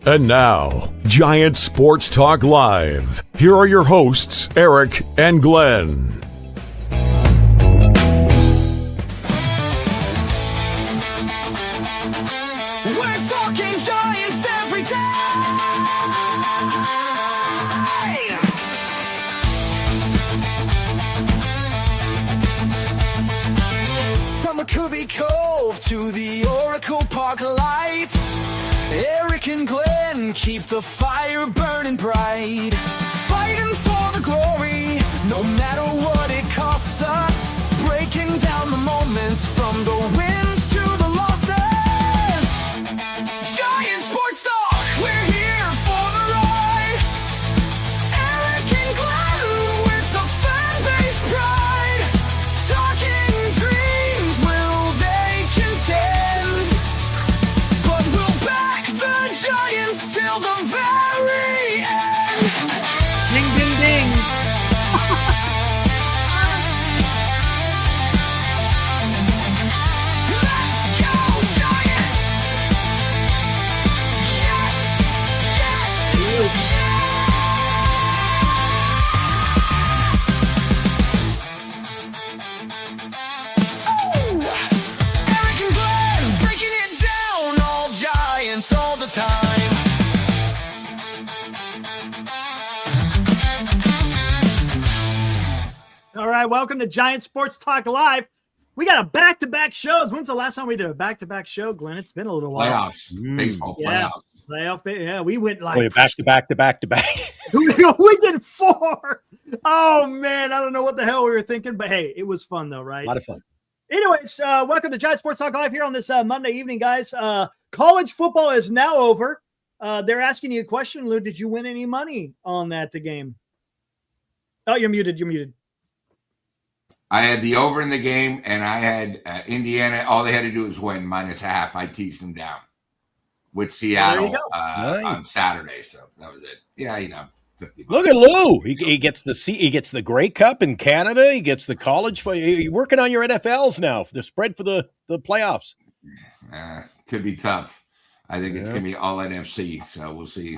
And now, Giant Sports Talk Live. Here are your hosts, Eric and Glenn. We're talking Giants every day. From McCovey Cove to the Oracle Park lights, Eric and Glenn keep the fire burning bright, fighting for the glory, no matter what it costs us, breaking down the moments from the wins to the losses. Giant Sports Talk, we're here for the ride. Eric and Glenn with the fan base pride, talking dreams, will they contend? But we'll back the Giants till the very end. Ding, ding, ding. Let's go, Giants! Yes! Yes! Oh! Eric and Glenn breaking it down, all Giants all the time. All right, welcome to Giant Sports Talk Live. We got a back-to-back shows. When's the last time we did a back-to-back show, Glenn? It's been a little while. Playoffs, baseball Yeah. playoffs. Yeah, we went like Wait, back to back. we did 4. Oh man, I don't know what the hell we were thinking, but hey, it was fun though, right? A lot of fun. Anyways, welcome to Giant Sports Talk Live here on this Monday evening, guys. College football is now over. They're asking you a question, Lou. Did you win any money on that game? Oh, you're muted. You're muted. I had the over in the game, and I had Indiana. All they had to do was win -half. I teased them down with Seattle go. Nice. on Saturday, so that was it. Yeah, $50. Look at Lou. He gets the Grey Cup in Canada. He gets the college. You're working on your NFLs now. The spread for the playoffs. Could be tough. I think it's gonna be all NFC, so we'll see.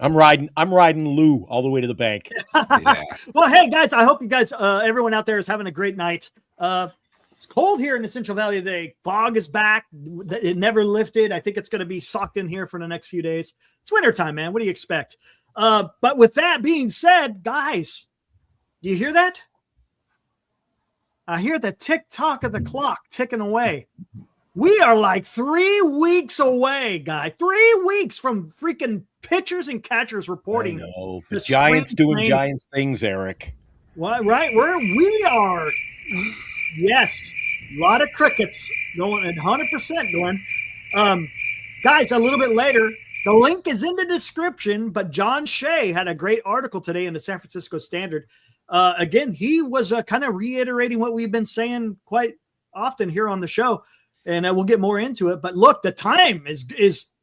I'm riding Lou all the way to the bank. Yeah. Well, hey guys, I hope you guys, everyone out there is having a great night. It's cold here in the Central Valley today. Fog is back. It never lifted. I think it's going to be socked in here for the next few days. It's wintertime, man. What do you expect? But with that being said, guys, do you hear that? I hear the tick-tock of the clock ticking away. We are like 3 weeks away, guy. 3 weeks from freaking pitchers and catchers reporting. I know. the The Giants spring doing training. Giants things, Eric. What, right? We are. Yes. A lot of crickets going at 100% going. Guys, a little bit later, the link is in the description, but John Shea had a great article today in the San Francisco Standard. Again, he was kind of reiterating what we've been saying quite often here on the show, and we'll get more into it. But look, the time is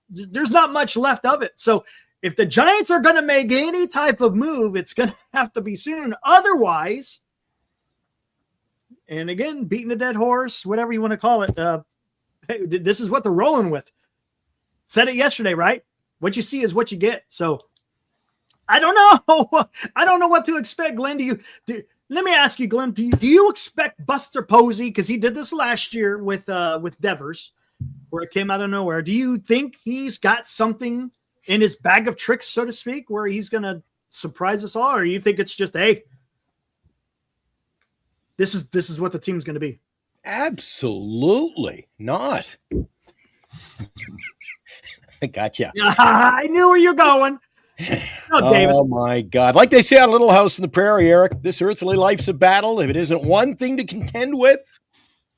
there's not much left of it. So if the Giants are going to make any type of move, it's going to have to be soon. Otherwise, and again, beating a dead horse, whatever you want to call it, hey, this is what they're rolling with. Said it yesterday, right? What you see is what you get. So I don't know. I don't know what to expect, Glenn. Let me ask you, Glenn, do you expect Buster Posey, because he did this last year with Devers, where it came out of nowhere. Do you think he's got something in his bag of tricks, so to speak, where he's going to surprise us all? Or you think it's just, hey, this is what the team's going to be? Absolutely not. I gotcha. I knew where you're going. Oh, Davis. Oh, my God. Like they say on Little House on the Prairie, Eric, this earthly life's a battle. If it isn't one thing to contend with,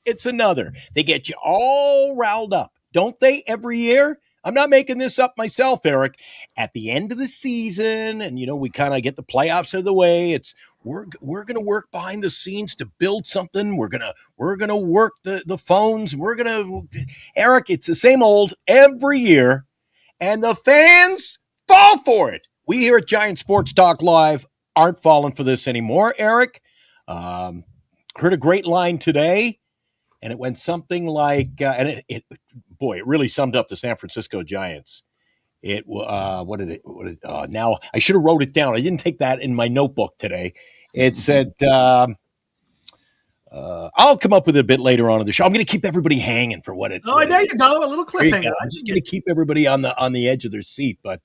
it's another. They get you all riled up, don't they, every year? I'm not making this up myself, Eric. At the end of the season, and, we kind of get the playoffs out of the way, we're going to work behind the scenes to build something. We're going to work the phones. Eric, it's the same old every year, and the fans fall for it. We here at Giant Sports Talk Live aren't falling for this anymore, Eric. Heard a great line today, and it went something like, it really summed up the San Francisco Giants. Now I should have wrote it down. I didn't take that in my notebook today. It said, I'll come up with it a bit later on in the show. I'm going to keep everybody hanging for what it. Oh, there you go. A little There you cliffhanger. go. I'm just going to keep everybody on the edge of their seat. But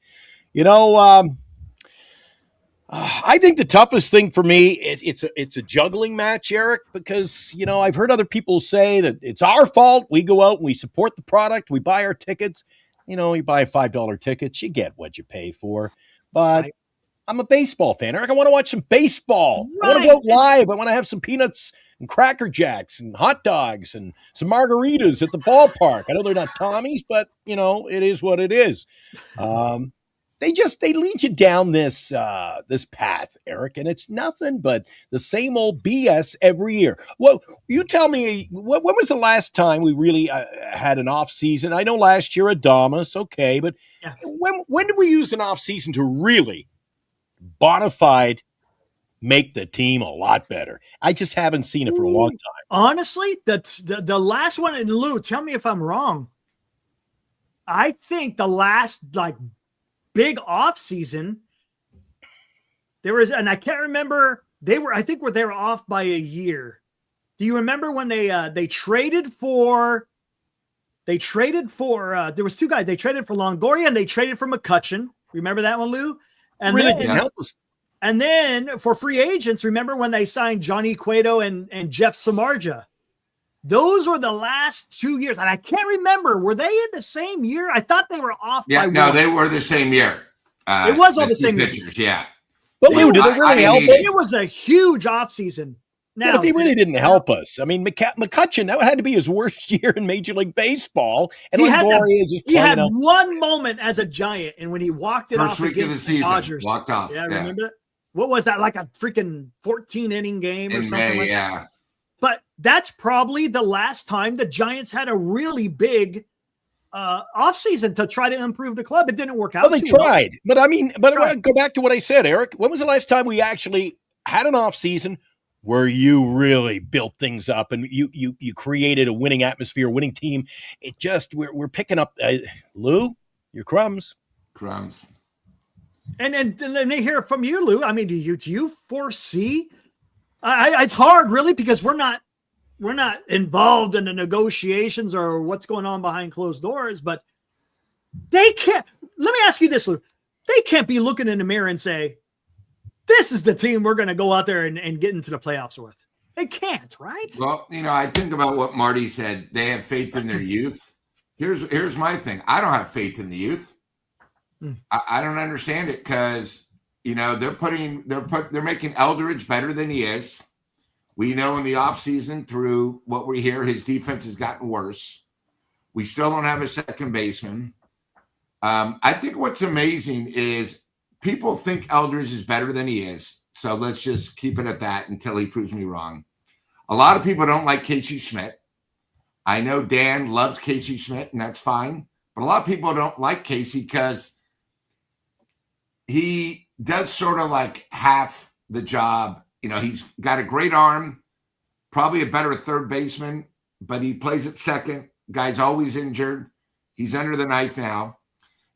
I think the toughest thing for me is it's a juggling match, Eric, because I've heard other people say that it's our fault. We go out and we support the product. We buy our tickets. You buy a $5 ticket, you get what you pay for. But Right. I'm a baseball fan, Eric. I want to watch some baseball. I want to Right. go out live. I want to have some peanuts and Cracker Jacks and hot dogs and some margaritas at the ballpark. I know they're not Tommy's, but it is what it is. They lead you down this path, Eric, and it's nothing but the same old BS every year. Well, you tell me, when was the last time we really had an off season? I know last year Adamas, okay, but Yeah. when did we use an off season to really bona fide make the team a lot better? I just haven't seen it for a long time. Honestly, the last one, and Lou, tell me if I'm wrong. I think the last big off season there was, and I can't remember. They were off by a year. Do you remember when they traded for? There was two guys. They traded for Longoria and they traded for McCutchen. Remember that one, Lou? And Really then, didn't help us. And then for free agents, remember when they signed Johnny Cueto and Jeff Samardzija? Those were the last 2 years. And I can't remember. Were they in the same year? I thought they were off by no, one. they were the same year. It was all the same year. pitchers, yeah. But Lou, did they really help us? It was a huge offseason. Yeah, but they really didn't help us. I mean, McCutchen, that had to be his worst year in Major League Baseball. And he had one moment as a Giant, and when he walked it First off week of the against the season, Dodgers. walked off. Yeah, remember that? What was that, like a freaking 14-inning game or In something May, like yeah. that? But that's probably the last time the Giants had a really big offseason to try to improve the club. It didn't work out. Well, they tried. But I mean, go back to what I said, Eric. When was the last time we actually had an offseason where you really built things up and you created a winning atmosphere, winning team? It just, we're picking up, Lou, your crumbs. Crumbs. And let me hear from you, Lou. I mean, do you foresee? It's hard, really, because we're not involved in the negotiations or what's going on behind closed doors. But they can't. Let me ask you this, Lou. They can't be looking in the mirror and say, "This is the team we're going to go out there and get into the playoffs with." They can't, right? Well, I think about what Marty said. They have faith in their youth. Here's my thing. I don't have faith in the youth. I don't understand it because they're making Eldridge better than he is. We know in the offseason, through what we hear, his defense has gotten worse. We still don't have a second baseman. I think what's amazing is people think Eldridge is better than he is. So let's just keep it at that until he proves me wrong. A lot of people don't like Casey Schmidt. I know Dan loves Casey Schmidt, and that's fine. But a lot of people don't like Casey because he does sort of like half the job. He's got a great arm, probably a better third baseman, but he plays at second. Guy's always injured. He's under the knife now.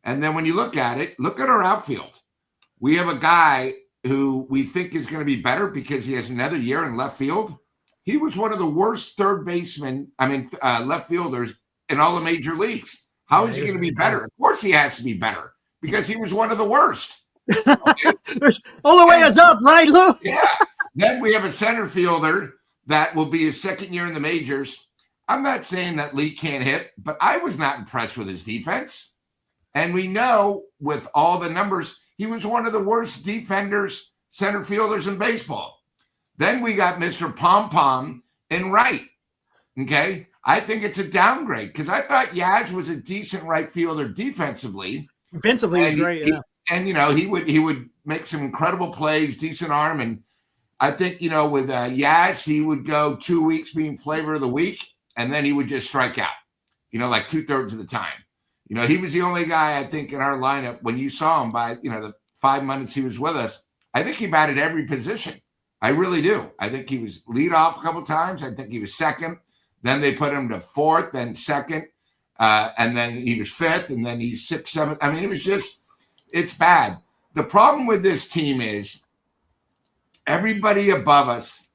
And then when you look at our outfield. We have a guy who we think is going to be better because he has another year in left field. He was one of the worst left fielders in all the major leagues. How is he going to be better? Of course he has to be better because he was one of the worst. Okay? All the way is up, right, Lou? Yeah. Then we have a center fielder that will be his second year in the majors. I'm not saying that Lee can't hit, but I was not impressed with his defense. And we know with all the numbers, he was one of the worst defenders, center fielders in baseball. Then we got Mr. Pom-Pom in right. Okay. I think it's a downgrade because I thought Yaz was a decent right fielder defensively. Defensively, he's great. Yeah. He would make some incredible plays, decent arm. And I think, with Yaz, he wowould go 2 weeks being flavor of the week, and then he would just strike out, like 2/3 of the time. He was the only guy, I think, in our lineup when you saw him by, the 5 minutes he was with us. I think he batted every position. I really do. I think he was lead off a couple times. I think he was second. Then they put him to fourth, then second. and then he was fifth, and then he's sixth, seventh. I mean, it's bad. The problem with this team is everybody above us,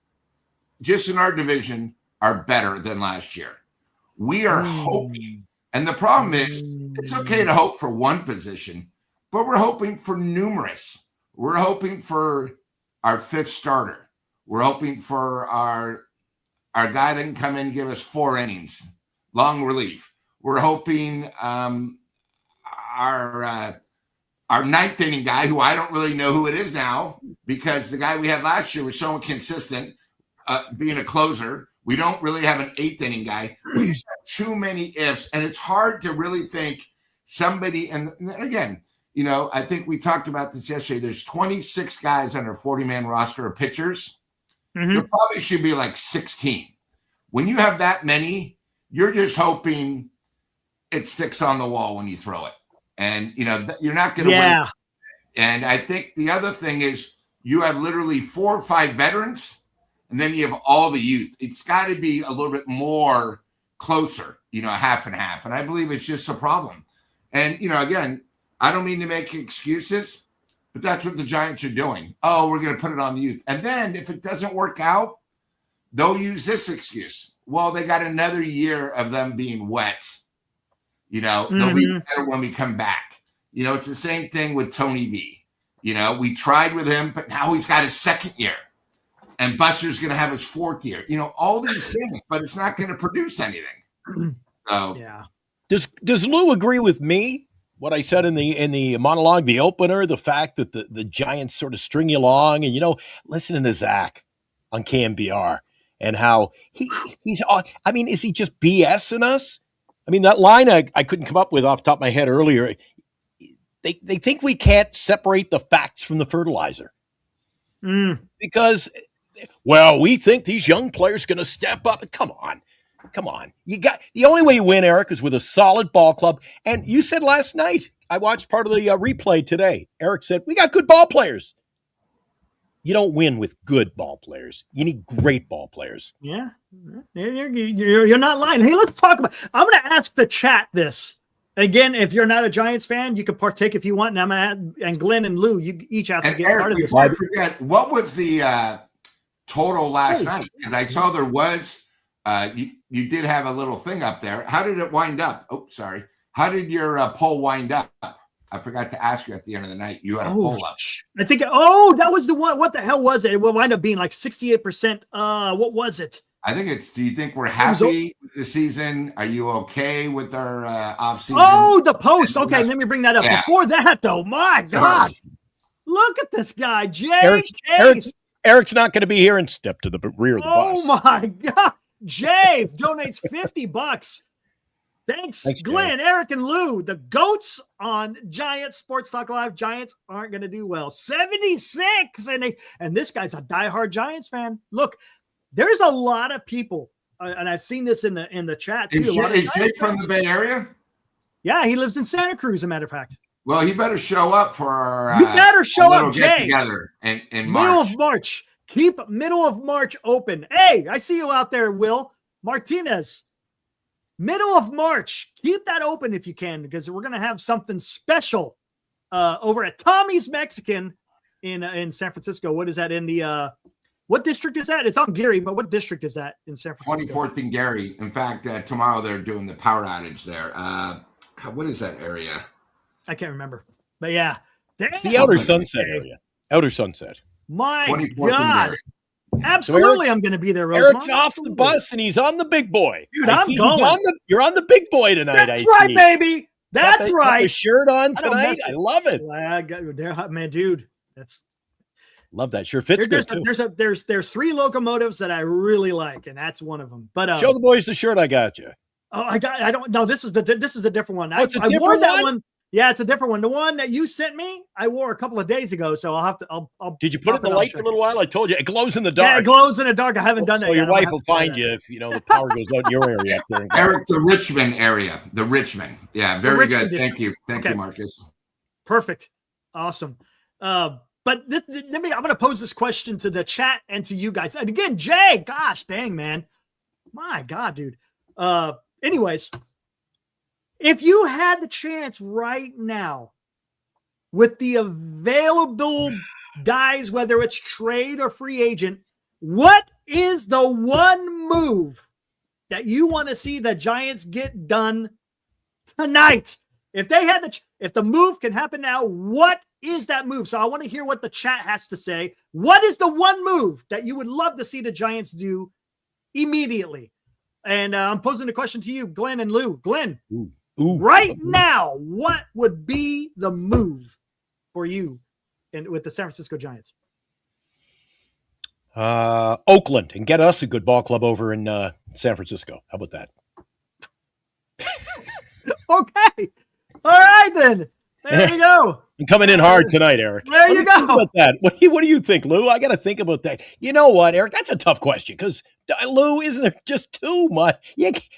just in our division, are better than last year. We are hoping, and the problem is it's okay to hope for one position, but we're hoping for numerous. We're hoping for our fifth starter. We're hoping for our guy that can come in and give us 4 innings, long relief. We're hoping our ninth inning guy, who I don't really know who it is now, because the guy we had last year was so inconsistent, being a closer. We don't really have an 8th inning guy. We just have too many ifs, and it's hard to really think somebody. And again, I think we talked about this yesterday. There's 26 guys on our 40-man roster of pitchers. There probably should be like 16. When you have that many, you're just hoping it sticks on the wall when you throw it. And, you're not going to win. And I think the other thing is you have literally 4 or 5 veterans, and then you have all the youth. It's got to be a little bit more closer, half and half. And I believe it's just a problem. And, again, I don't mean to make excuses, but that's what the Giants are doing. Oh, we're going to put it on the youth. And then if it doesn't work out, they'll use this excuse. Well, they got another year of them being wet. They'll be better when we come back. It's the same thing with Tony V. We tried with him, but now he's got his 2nd year. And Buster's going to have his 4th year. All these things, but it's not going to produce anything. So, yeah. Does Lou agree with me? What I said in the monologue, the opener, the fact that the Giants sort of string you along, and listening to Zach on KMBR and how he's on. I mean, is he just BSing us? I mean, that line I couldn't come up with off the top of my head earlier. They think we can't separate the facts from the fertilizer because, well, we think these young players going to step up. Come on. You got the only way you win, Eric, is with a solid ball club. And you said last night, I watched part of the replay today. Eric said, we got good ball players. You don't win with good ball players. You need great ball players. Yeah. You're not lying. Hey, let's talk about – I'm going to ask the chat this. Again, if you're not a Giants fan, you can partake if you want. And Glenn and Lou, you each have to get Eric, part of this. I forget, what was the total last night? Because I saw there was you did have a little thing up there. How did it wind up? Oh, sorry. How did your poll wind up? I forgot to ask you at the end of the night. You had a poll up. I think, that was the one. What the hell was it? It wound up being like 68%. What was it? I think do you think we're happy with the season? Are you okay with our off season? Oh, the post. Okay, let me bring that up. Yeah. Before that, though, my God. Look at this guy, Jay. Eric's not going to be here and step to the rear of the bus. Oh, my God. Jay donates $50. Thanks, Glenn, Jay. Eric, and Lou, the GOATs on Giants Sports Talk Live. Giants aren't going to do well. 76, and this guy's a diehard Giants fan. Look, there's a lot of people, and I've seen this in the chat too. Is Jake from the Bay Area? Yeah, he lives in Santa Cruz, as a matter of fact. Well, he better show up for our. You better show up, Jay. Together in March. Middle of March. Keep middle of March open. Hey, I see you out there, Will Martinez. Middle of March. Keep that open if you can, because we're going to have something special over at Tommy's Mexican in San Francisco. What is that in the what district is that? It's on Geary, but what district is that in San Francisco? 24th and Geary. In fact, tomorrow they're doing the power outage there. What is that area? I can't remember. But yeah. It's the Outer Sunset area. Outer Sunset. My God. Absolutely, so I'm going to be there, Rosemont. Eric's off the bus, and he's on the big boy. Dude, I'm going. You're on the big boy tonight, That's right, baby. That's right. Got the shirt on tonight. I love it. I got there, man, dude. Love that. Sure fits good, too. There's 3 locomotives that I really like, and that's one of them. But show the boys the shirt I got you. Oh, I don't know. This is the different one. It's a different wore that one? Yeah, it's a different one. The one that you sent me, I wore a couple of days ago, so I'll have to. I'll Did you put it in the light for a little while? I told you it glows in the dark. Yeah, it glows in the dark. I haven't done that yet. So your wife will find you if the power goes out in your area up there. Eric, the Richmond area. The Richmond. Yeah, very good. Thank you. Thank you, Marcus. Perfect. Awesome. But I'm going to pose this question to the chat and to you guys. And again, Jay, gosh dang, man. My God, dude. Anyways, If you had the chance right now with the available guys, whether it's trade or free agent, what is the one move that you want to see the Giants get done tonight? If they had if the move can happen now, what is that move? So I want to hear what the chat has to say. What is the one move that you would love to see the Giants do immediately? And I'm posing the question to you, Glenn and Lou. Glenn, right now, what would be the move for you with the San Francisco Giants? Oakland, and get us a good ball club over in San Francisco. How about that? Okay. All right, then. There you go. I'm coming in hard tonight, Eric. There you go. About that? What do you think, Lou? I got to think about that. You know what, Eric? That's a tough question because, Lou, isn't there just too much?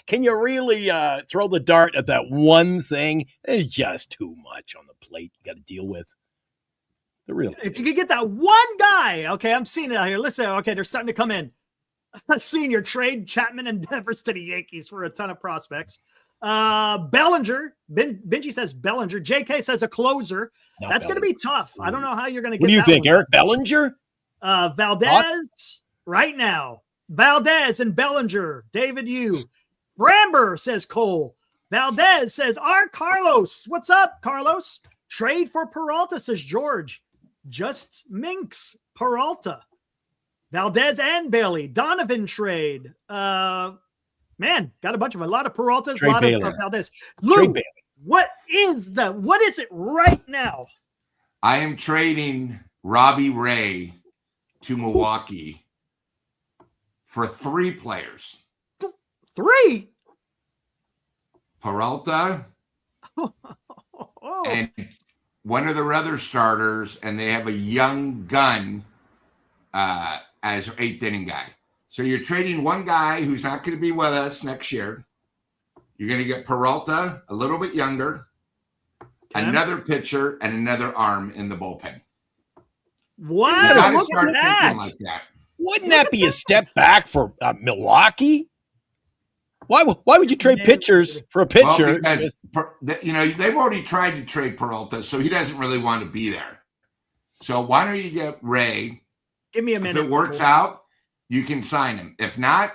Can you really throw the dart at that one thing? There's just too much on the plate you got to deal with. If you could get that one guy, okay, I'm seeing it out here. Listen, okay, they're starting to come in. I'm seeing your trade Chapman and Devers to the Yankees for a ton of prospects. Bellinger, Benji says Bellinger. JK says a closer. That's going to be tough. I don't know how you're going to get. What do you think, one. Eric Bellinger? Valdez right now. Valdez and Bellinger. David Yu. Bramber says Cole. Valdez says Carlos. What's up, Carlos? Trade for Peralta, says George. Just Minks Peralta. Valdez and Bailey. Donovan trade. Man, got a lot of Peraltas, a lot of Valdez. Lou, what is it right now? I am trading Robbie Ray to Milwaukee for 3 players. 3? Peralta and one of their other starters, and they have a young gun as 8th inning guy. So you're trading one guy who's not going to be with us next year. You're going to get Peralta, a little bit younger, another pitcher, and another arm in the bullpen. Wow, look at that. Like that. Wouldn't that be a step back for Milwaukee? Why would you trade pitchers for a pitcher? Well, because, they've already tried to trade Peralta, so he doesn't really want to be there. So why don't you get Ray? Give me a minute. If it works out, you can sign him. If not,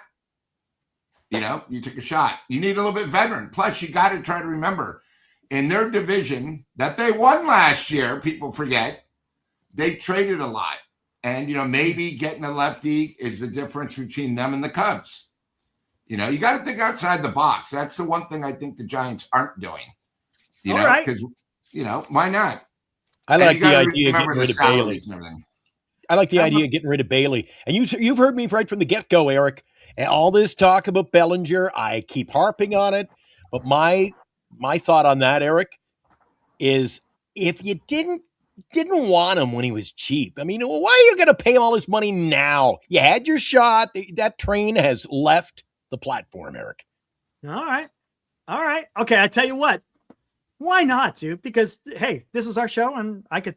you took a shot. You need a little bit veteran. Plus, you got to try to remember, in their division that they won last year, people forget, they traded a lot. And, maybe getting a lefty is the difference between them and the Cubs. You got to think outside the box. That's the one thing I think the Giants aren't doing. Because, why not? I like the idea of getting rid of Bailey. I like the idea of getting rid of Bailey. And you've heard me right from the get-go, Eric. And all this talk about Bellinger, I keep harping on it. But my thought on that, Eric, is if you didn't want him when he was cheap, I mean, why are you going to pay him all this money now? You had your shot. That train has left the platform, Eric. All right. Okay, I tell you what. Why not, dude? Because, hey, this is our show, and I could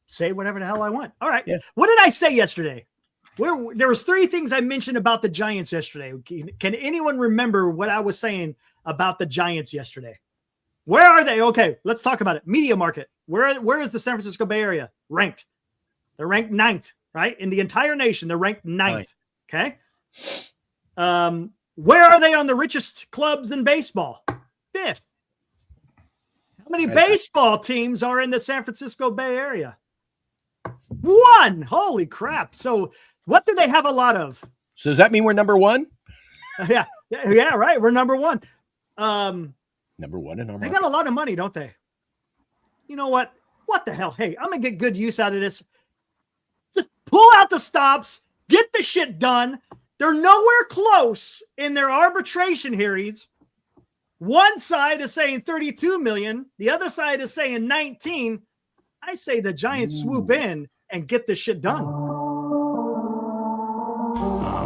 say whatever the hell I want. All right. Yeah. What did I say yesterday? There was 3 things I mentioned about the Giants yesterday. Can anyone remember what I was saying about the Giants yesterday? Where are they? Okay, let's talk about it. Media market. Where is the San Francisco Bay Area ranked? They're ranked 9th, right? In the entire nation, they're ranked 9th. Okay. Where are they on the richest clubs in baseball? 5th. How many baseball teams are in the San Francisco Bay Area? 1. Holy crap. So what do they have a lot of? So does that mean we're number 1? Yeah, right. We're number 1. Number 1 in our They got a lot of money, don't they? You know what? What the hell? Hey, I'm going to get good use out of this. Just pull out the stops. Get the shit done. They're nowhere close in their arbitration hearings. One side is saying 32 million. The other side is saying 19. I say the Giants swoop in and get this shit done.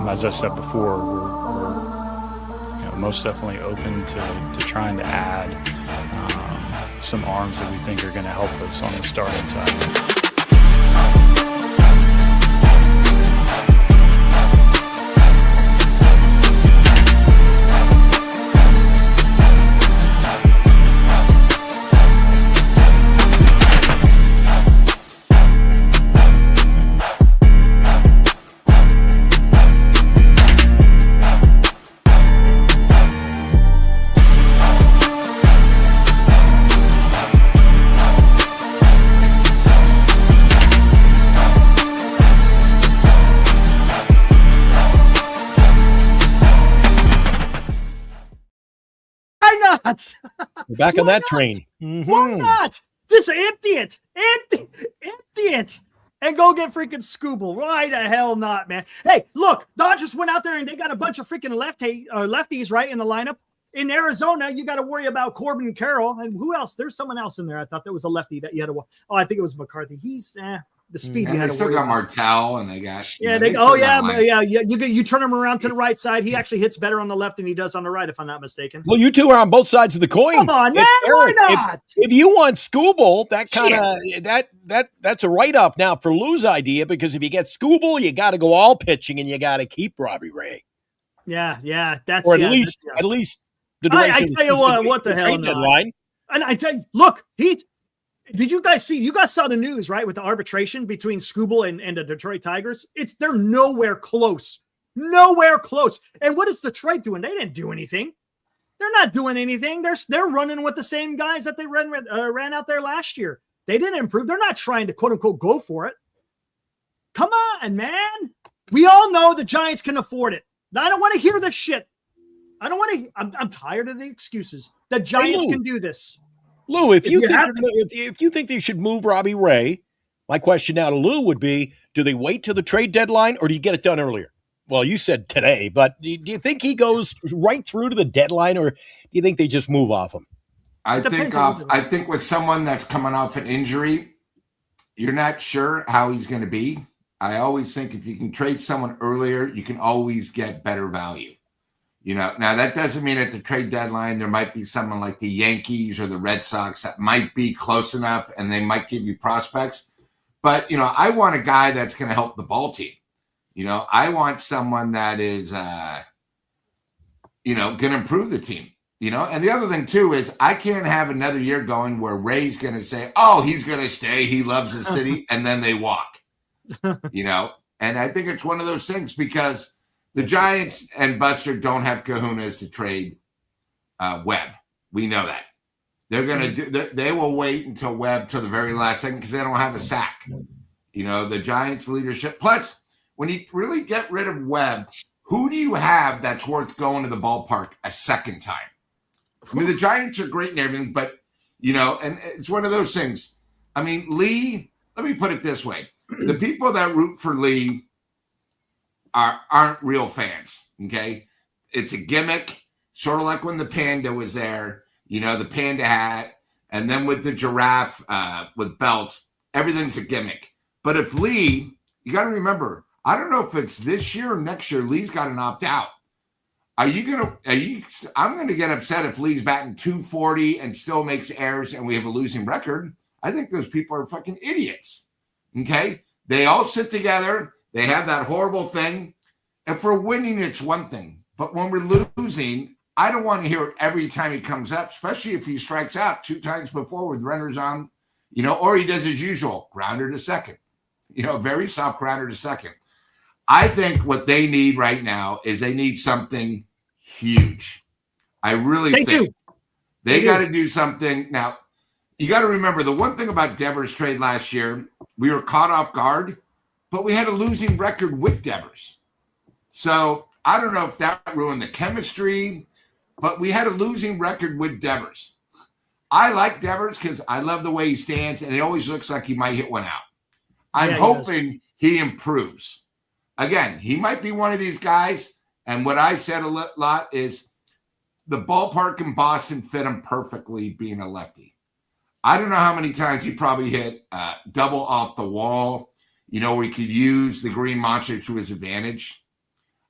As I said before, we're most definitely open to trying to add some arms that we think are going to help us on the starting side. not? We're back on Why that not? train. Why not? Just empty it. Empty it. And go get freaking Scooble. Why the hell not, man? Hey, look, Dodgers went out there and they got a bunch of freaking lefties right in the lineup. In Arizona, you got to worry about Corbin Carroll. And who else? There's someone else in there. I thought there was a lefty that you had to watch. Oh, I think it was McCarthy. He's the speed. And they still got Martell, and they got You turn him around to the right side. He actually hits better on the left than he does on the right, if I'm not mistaken. Well, you two are on both sides of the coin. Come on, man, why not? If you want Scooble, that kind of that's a write-off now for Lou's idea, because if you get Scooble, you got to go all pitching and you got to keep Robbie Ray. Yeah, that's or at least the duration. I tell you what the hell, deadline. And I tell you, look, did you guys see? You guys saw the news, right, with the arbitration between Scooble and the Detroit Tigers? They're nowhere close. Nowhere close. And what is Detroit doing? They didn't do anything. They're not doing anything. They're running with the same guys that they ran out there last year. They didn't improve. They're not trying to quote unquote go for it. Come on, man. We all know the Giants can afford it. I don't want to hear this shit. I don't want to. I'm tired of the excuses. The Giants can do this. Lou, if you think they should move Robbie Ray, my question now to Lou would be: do they wait till the trade deadline, or do you get it done earlier? Well, you said today, but do you think he goes right through to the deadline, or do you think they just move off him? I think with someone that's coming off an injury, you're not sure how he's going to be. I always think if you can trade someone earlier, you can always get better value. Now that doesn't mean at the trade deadline there might be someone like the Yankees or the Red Sox that might be close enough and they might give you prospects. But, I want a guy that's going to help the ball team. I want someone that is, going to improve the team. And the other thing, too, is I can't have another year going where Ray's going to say, oh, he's going to stay. He loves the city. And then they walk, And I think it's one of those things because the Giants and Buster don't have kahunas to trade Webb. We know that. They're going to they will wait until Webb to the very last second because they don't have a sack. The Giants leadership. Plus, when you really get rid of Webb, who do you have that's worth going to the ballpark a second time? I mean, the Giants are great and everything, but, and it's one of those things. I mean, Lee, let me put it this way. The people that root for Lee aren't real fans, okay? It's a gimmick, sort of like when the panda was there, the panda hat, and then with the giraffe with belt, everything's a gimmick. But if Lee, you got to remember, I don't know if it's this year or next year, Lee's got an opt-out. I'm going to get upset if Lee's batting .240 and still makes errors and we have a losing record. I think those people are fucking idiots, okay? They all sit together. They have that horrible thing. And for winning, it's one thing. But when we're losing, I don't want to hear it every time he comes up, especially if he strikes out 2 times before with runners on, or he does his usual grounder to second, very soft grounder to second. I think what they need right now is they need something huge. I really think they got to do something. Now, you got to remember the one thing about Devers' trade last year, we were caught off guard, but we had a losing record with Devers. So I don't know if that ruined the chemistry, but we had a losing record with Devers. I like Devers because I love the way he stands, and it always looks like he might hit one out. I'm hoping he improves. Again, he might be one of these guys, and what I said a lot is the ballpark in Boston fit him perfectly being a lefty. I don't know how many times he probably hit double off the wall, where he could use the green monster to his advantage.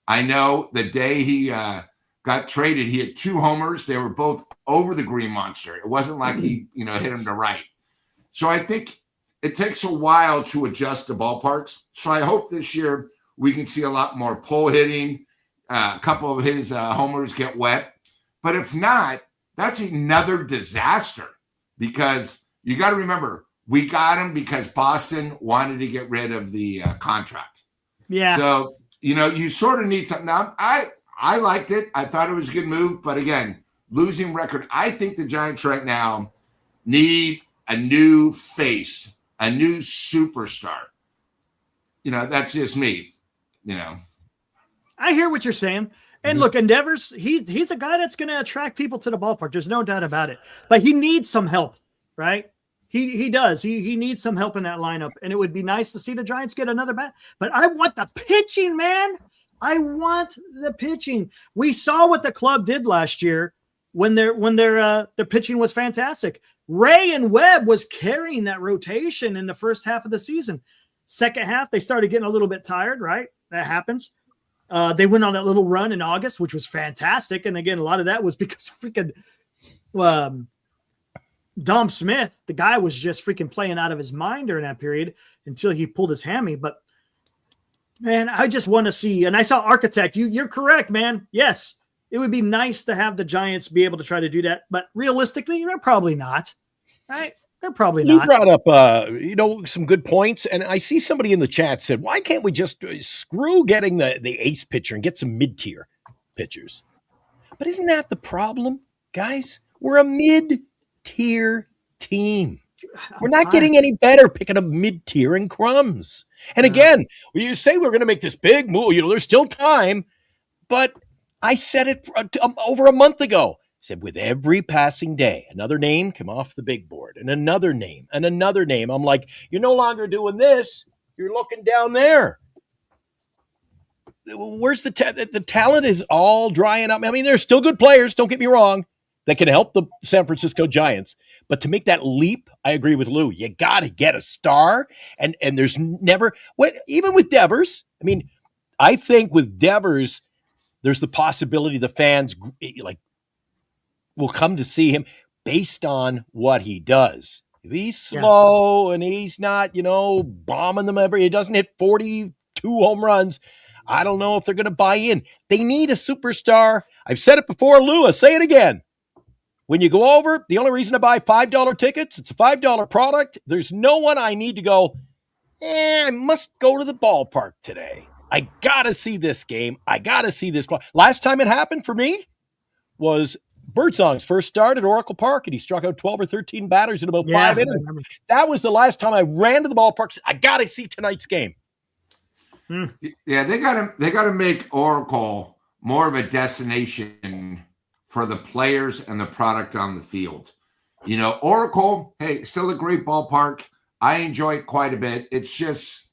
I know the day he got traded, he had 2 homers. They were both over the green monster. It wasn't like he, hit him to right. So I think it takes a while to adjust the ballparks. So I hope this year we can see a lot more pull hitting. A couple of his homers get wet. But if not, that's another disaster because you got to remember, we got him because Boston wanted to get rid of the contract. Yeah. So, you sort of need something. Now, I liked it. I thought it was a good move. But again, losing record. I think the Giants right now need a new face, a new superstar. That's just me. I hear what you're saying. And look, Endeavors, he's a guy that's going to attract people to the ballpark. There's no doubt about it. But he needs some help, right? He does. He needs some help in that lineup. And it would be nice to see the Giants get another bat. But I want the pitching, man. I want the pitching. We saw what the club did last year when their pitching was fantastic. Ray and Webb was carrying that rotation in the first half of the season. Second half, they started getting a little bit tired, right? That happens. They went on that little run in August, which was fantastic. And again, a lot of that was because freaking Dom Smith, the guy was just freaking playing out of his mind during that period until he pulled his hammy. But man, I just want to see, and I saw Architect. You're correct, man. Yes, it would be nice to have the Giants be able to try to do that, but realistically, they're probably not. Right? They're probably not. You brought up, some good points, and I see somebody in the chat said, "Why can't we just screw getting the ace pitcher and get some mid-tier pitchers?" But isn't that the problem, guys? We're a mid-tier team. We're not getting any better picking up mid-tier and crumbs. And again, you say we're going to make this big move. There's still time, but I said it over a month ago. I said, with every passing day, another name come off the big board, and another name, and another name. I'm like, you're no longer doing this. You're looking down there. Where's the talent is all drying up. I mean, there's still good players, don't get me wrong, that can help the San Francisco Giants. But to make that leap, I agree with Lou. You got to get a star. And there's never, even with Devers, I mean, I think with Devers, there's the possibility the fans will come to see him based on what he does. If he's slow and he's not, bombing them he doesn't hit 42 home runs, I don't know if they're going to buy in. They need a superstar. I've said it before, Lou, I'll say it again. When you go over, the only reason to buy $5 tickets, it's a $5 product. There's no one I need to go, I must go to the ballpark today. I got to see this game. I got to see this. Last time it happened for me was Birdsong's first start at Oracle Park, and he struck out 12 or 13 batters in about 5 innings. That was the last time I ran to the ballpark. I got to see tonight's game. Yeah, they got to make Oracle more of a destination for the players and the product on the field. Oracle, hey, still a great ballpark. I enjoy it quite a bit. It's just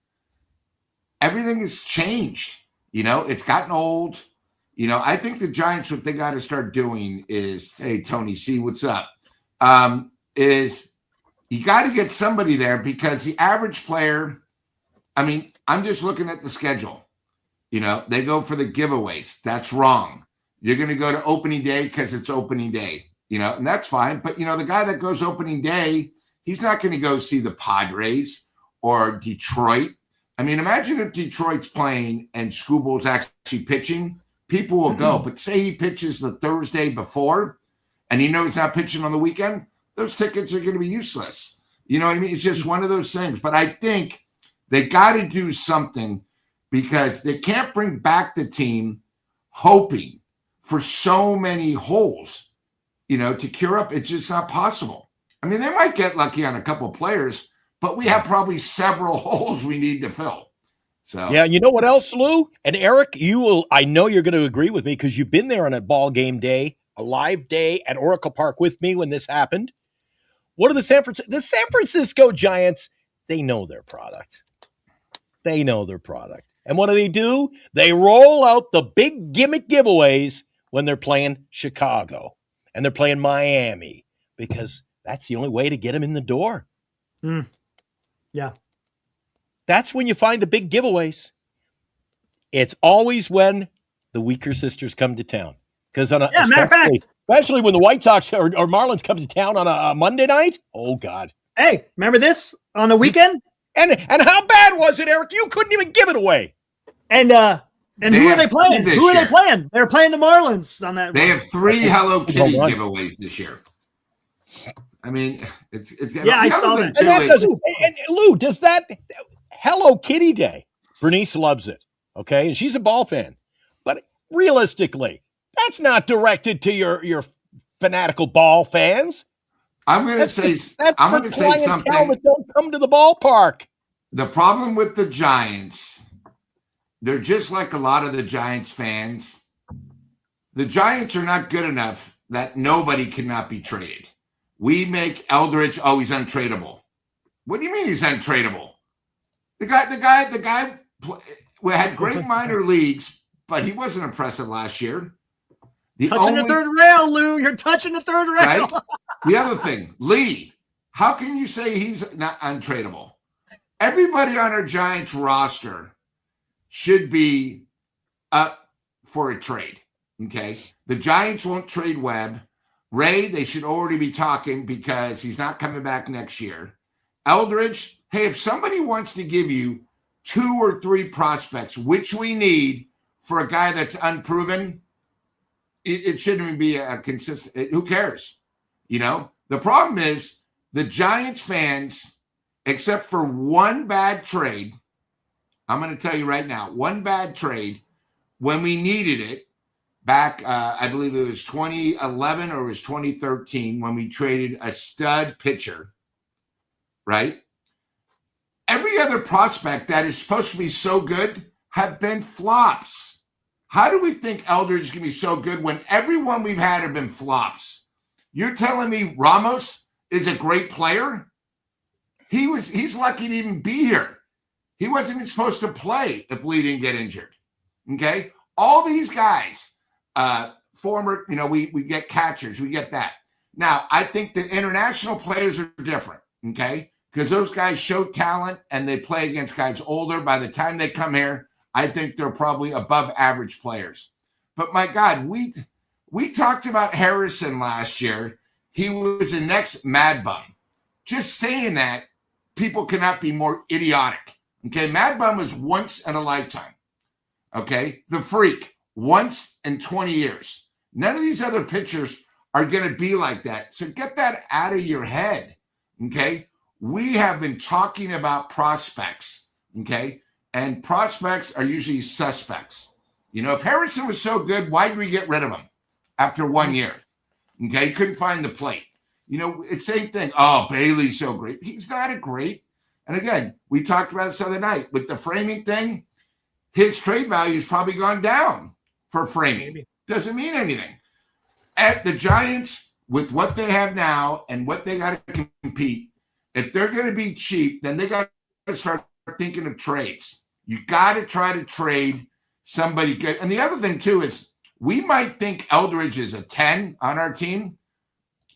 everything has changed. It's gotten old. I think the Giants, what they got to start doing is, hey, Tony C, what's up? Is you got to get somebody there because the average player, I mean, I'm just looking at the schedule. They go for the giveaways. That's wrong. You're going to go to opening day because it's opening day, and that's fine. But, the guy that goes opening day, he's not going to go see the Padres or Detroit. I mean, imagine if Detroit's playing and Scooble's actually pitching. People will go. But say he pitches the Thursday before and he knows he's not pitching on the weekend, those tickets are going to be useless. You know what I mean? It's just one of those things. But I think they got to do something because they can't bring back the team hoping for so many holes, to cure up. It's just not possible. I mean, they might get lucky on a couple of players, but we have probably several holes we need to fill. So yeah, you know what else, Lou? And Eric, I know you're going to agree with me because you've been there on a ball game day, a live day at Oracle Park with me when this happened. What are the San Francisco Giants? They know their product. And what do? They roll out the big gimmick giveaways when they're playing Chicago and they're playing Miami because that's the only way to get them in the door. Yeah. That's when you find the big giveaways. It's always when the weaker sisters come to town. Because especially when the White Sox or Marlins come to town on a Monday night. Oh, God. Hey, remember this on the weekend? And how bad was it, Eric? You couldn't even give it away. And who are they playing? They playing? They're playing the Marlins on that. They have 3 Hello Kitty giveaways this year. I mean, it's I saw that. And Lou, does that Hello Kitty Day? Bernice loves it. Okay, and she's a ball fan, but realistically, that's not directed to your fanatical ball fans. I'm going to say something. That don't come to the ballpark. The problem with the Giants, they're just like a lot of the Giants fans. The Giants are not good enough that nobody cannot be traded. We make Eldridge, oh, he's untradeable. What do you mean he's untradeable? The guy had great minor leagues, but he wasn't impressive last year. The third rail, Lou. You're touching the third rail. Right? The other thing, Lee, how can you say he's not untradeable? Everybody on our Giants roster should be up for a trade, okay? The Giants won't trade Webb. Ray, they should already be talking because he's not coming back next year. Eldridge, hey, if somebody wants to give you 2 or 3 prospects, which we need for a guy that's unproven, it shouldn't even be a consistent. Who cares? You know, the problem is the Giants fans, except for one bad trade, I'm going to tell you right now, one bad trade when we needed it back, I believe it was 2011 or it was 2013 when we traded a stud pitcher, right? Every other prospect that is supposed to be so good have been flops. How do we think Eldridge is going to be so good when everyone we've had have been flops? You're telling me Ramos is a great player? He's lucky to even be here. He wasn't even supposed to play if Lee didn't get injured. Okay? All these guys, former, we get catchers, we get that. Now, I think the international players are different, okay? Because those guys show talent and they play against guys older. By the time they come here, I think they're probably above average players. But my God, we talked about Harrison last year. He was the next Mad Bum. Just saying that, people cannot be more idiotic. Okay, Mad Bum was once in a lifetime. Okay, the freak, once in 20 years. None of these other pitchers are going to be like that. So get that out of your head. Okay, we have been talking about prospects. Okay. And prospects are usually suspects. If Harrison was so good, why did we get rid of him after 1 year? Okay, he couldn't find the plate. It's same thing. Oh, Bailey's so great. He's not a great. And again, we talked about this other night with the framing thing. His trade value has probably gone down for framing. Maybe. Doesn't mean anything. At the Giants, with what they have now and what they got to compete, if they're going to be cheap, then they got to start thinking of trades. You got to try to trade somebody good. And the other thing, too, is we might think Eldridge is a 10 on our team,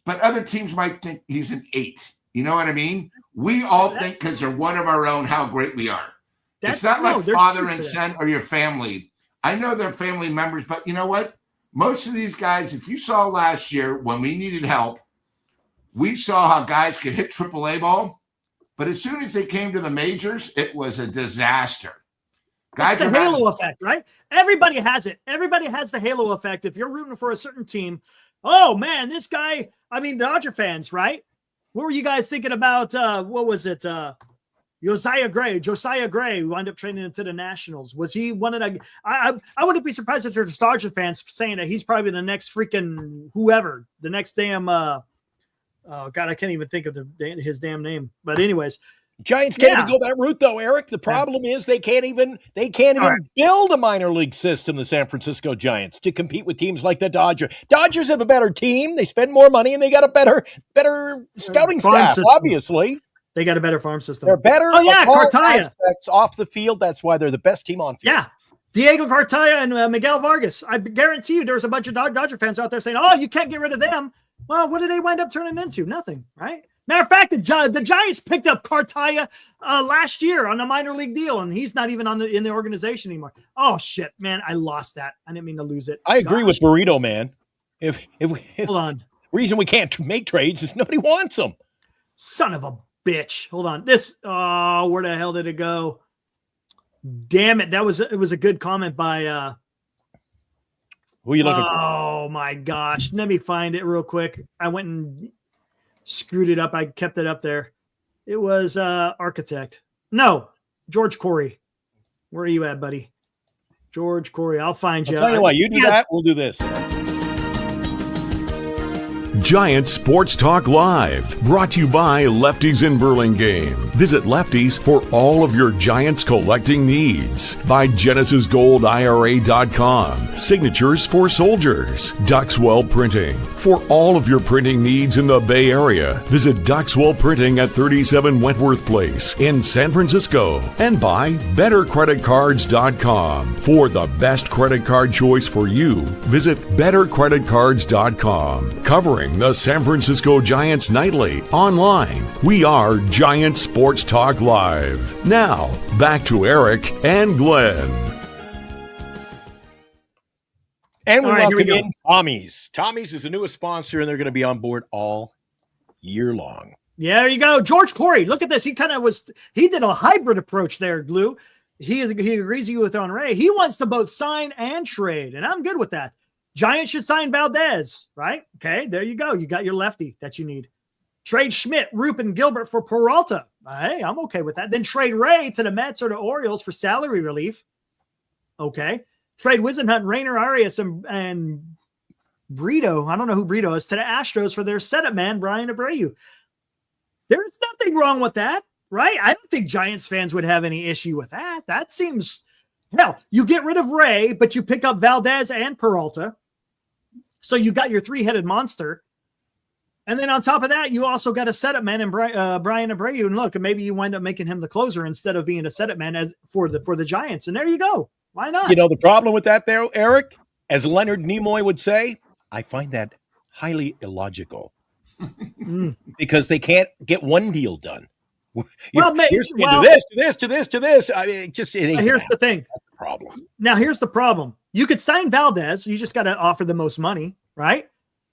but other teams might think he's an 8. You know what I mean? We all think because they're one of our own how great we are. It's not like father and son or your family. I know they're family members, but you know what? Most of these guys, if you saw last year when we needed help, we saw how guys could hit AAA ball. But as soon as they came to the majors, it was a disaster. It's the halo effect, right? Everybody has it. Everybody has the halo effect. If you're rooting for a certain team, oh, man, this guy, Dodger fans, right? What were you guys thinking about, what was it, Josiah Gray, who wound up trading into the Nationals. Was he one of the – I wouldn't be surprised if there's Dodger fans saying that he's probably the next freaking whoever, the next damn oh, God, I can't even think of his damn name. But anyways – Giants can't even go that route, though, Eric. The problem is they can't even build a minor league system, the San Francisco Giants, to compete with teams like the Dodgers. Dodgers have a better team. They spend more money, and they got a better scouting staff, obviously. They got a better farm system. They're better aspects off the field. That's why they're the best team on field. Yeah. Diego Cartaya and Miguel Vargas. I guarantee you there's a bunch of Dodger fans out there saying, oh, you can't get rid of them. Well, what did they wind up turning into? Nothing, right? Matter of fact, the Giants picked up Cartaya last year on a minor league deal, and he's not even in the organization anymore. Oh, shit, man. I lost that. I didn't mean to lose it. I agree with Burrito, man. Hold on. Reason we can't make trades is nobody wants them. Son of a bitch. Hold on. Where the hell did it go? Damn it. It was a good comment by who are you looking for? Oh my gosh. Let me find it real quick. I went and screwed it up. I kept it up there. It was Architect. No, George Corey. Where are you at, buddy? George Corey. I'll find you. I'll tell you what, you do that, we'll do this. Giants Sports Talk Live, brought to you by Lefties in Burlingame. Visit Lefties for all of your Giants collecting needs. By GenesisGoldIRA.com, signatures for soldiers. Duxwell Printing, for all of your printing needs in the Bay Area. Visit Duxwell Printing at 37 Wentworth Place in San Francisco. And by BetterCreditCards.com. For the best credit card choice for you, visit BetterCreditCards.com. Covering the San Francisco Giants nightly, online. We are Giant Sports Talk Live. Now, back to Eric and Glenn. And we All right, here we welcome go. in Tommy's. Tommy's is the newest sponsor, and they're going to be on board all year long. Yeah, there you go. George Corey, look at this. He did a hybrid approach there, Glue. He agrees with on Ray. He wants to both sign and trade, and I'm good with that. Giants should sign Valdez, right? Okay, there you go. You got your lefty that you need. Trade Schmidt, Roop, and Gilbert for Peralta. Hey, I'm okay with that. Then trade Ray to the Mets or the Orioles for salary relief. Okay. Trade Wisenhunt, Rainer Arias, and Brito. I don't know who Brito is, to the Astros for their setup man, Brian Abreu. There's nothing wrong with that, right? I don't think Giants fans would have any issue with that. That seems, hell, you get rid of Ray, but you pick up Valdez and Peralta. So you got your three-headed monster. And then on top of that, you also got a setup man in Brian Abreu. And look, maybe you wind up making him the closer instead of being a setup man as for the Giants. And there you go. Why not? You know, the problem with that there, Eric, as Leonard Nimoy would say, I find that highly illogical. Because they can't get one deal done. Well, here's to this. I mean, it ain't. Here's the thing. That's the problem. Now, here's the problem. You could sign Valdez. You just got to offer the most money, right?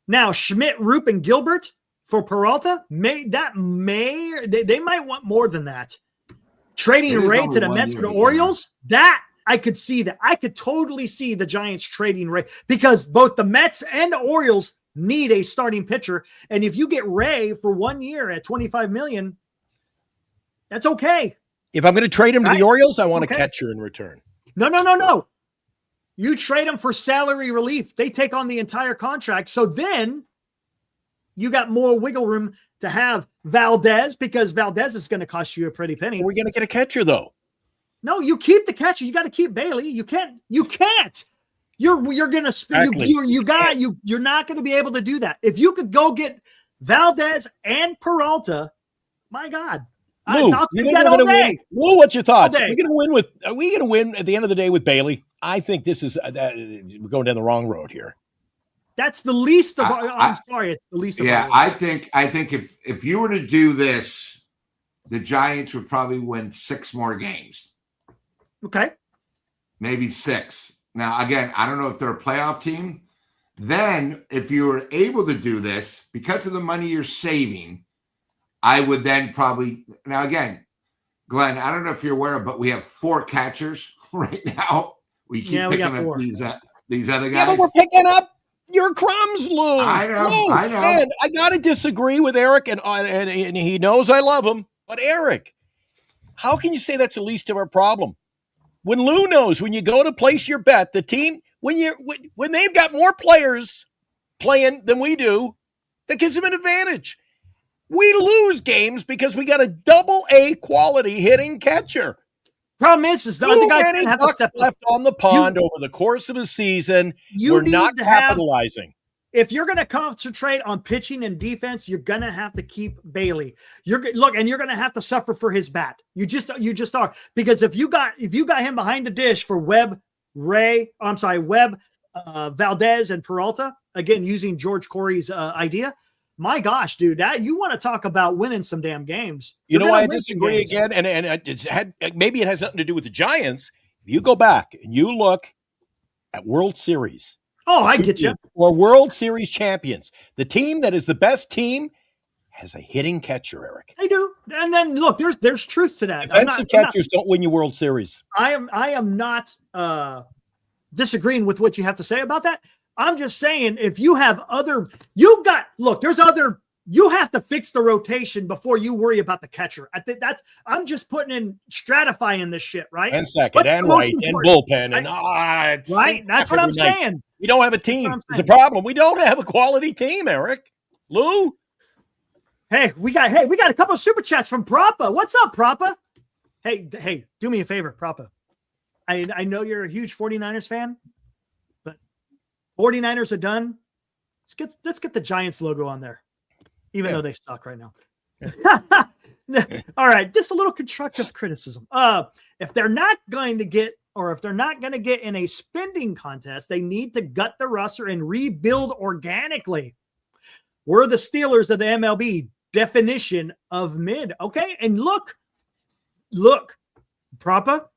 Now, Schmidt, Roop, and Gilbert for Peralta, they might want more than that. Trading Ray to the Mets or the Orioles, that I could see that. I could totally see the Giants trading Ray because both the Mets and the Orioles need a starting pitcher. And if you get Ray for 1 year at $25 million, that's okay. If I'm going to trade him to the Orioles, I want a catcher in return. No. You trade them for salary relief. They take on the entire contract. So then you got more wiggle room to have Valdez because Valdez is going to cost you a pretty penny. We're going to get a catcher, though. No, you keep the catcher. You got to keep Bailey. You can't. You're going to you're not going to be able to do that. If you could go get Valdez and Peralta, my God. Lou, I'll take that all day. Lou, what's your thoughts? Are we going to win at the end of the day with Bailey? I think this is we're going down the wrong road here. That's the least of I'm sorry, it's the least of our I think if you were to do this, the Giants would probably win 6 more games. Okay. Maybe 6. Now, again, I don't know if they're a playoff team. Then, if you were able to do this, because of the money you're saving, I would then probably – now, again, Glenn, I don't know if you're aware, but we have 4 catchers right now. We keep picking up these other guys. Yeah, but we're picking up your crumbs, Lou. I know. And I got to disagree with Eric, and he knows I love him. But, Eric, how can you say that's the least of our problem? When Lou knows, when you go to place your bet, the team, when they've got more players playing than we do, that gives them an advantage. We lose games because we got a double-A quality hitting catcher. Problem is the other guys have to step left on the pond over the course of a season. We're not capitalizing. If you're going to concentrate on pitching and defense, you're going to have to keep Bailey. You're going to have to suffer for his bat. You just are, because if you got him behind the dish for Webb, Valdez, and Peralta, again using George Corey's idea. My gosh, dude, that you want to talk about winning some damn games. You know, I disagree again, and maybe it has nothing to do with the Giants. If you go back and you look at World Series. Oh, I get you. Or World Series champions. The team that is the best team has a hitting catcher, Eric. I do. And then look, there's truth to that. Defensive catchers don't win you World Series. I am not disagreeing with what you have to say about that. I'm just saying, if you have you have to fix the rotation before you worry about the catcher. I think I'm just stratifying this shit, right? And second, and right, and bullpen, and right. That's what I'm saying. We don't have a team. It's a problem. We don't have a quality team, Eric. Lou? Hey, we got a couple of super chats from Prapa. What's up, Prapa? Hey, do me a favor, Prapa. I know you're a huge 49ers fan, but 49ers are done. Let's get the Giants logo on there, even though they suck right now. All right, just a little constructive criticism. If they're not going to get in a spending contest, they need to gut the roster and rebuild organically. We're the Steelers of the MLB definition of mid. Okay. And look, Prapa,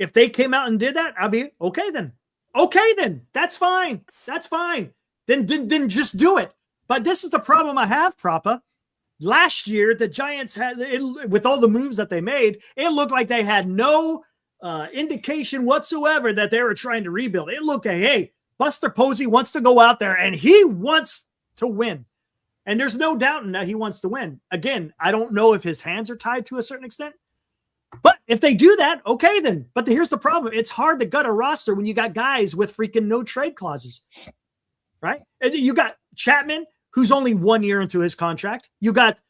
if they came out and did that, I'll be okay then. Okay, then that's fine. That's fine. Then just do it. But this is the problem I have, Prapa. Last year, the Giants had, with all the moves that they made, it looked like they had no indication whatsoever that they were trying to rebuild. It looked like, hey, Buster Posey wants to go out there and he wants to win. And there's no doubting that he wants to win. Again, I don't know if his hands are tied to a certain extent. But if they do that, okay then. But here's the problem. It's hard to gut a roster when you got guys with freaking no trade clauses. Right? And you got Chapman, who's only 1 year into his contract. You got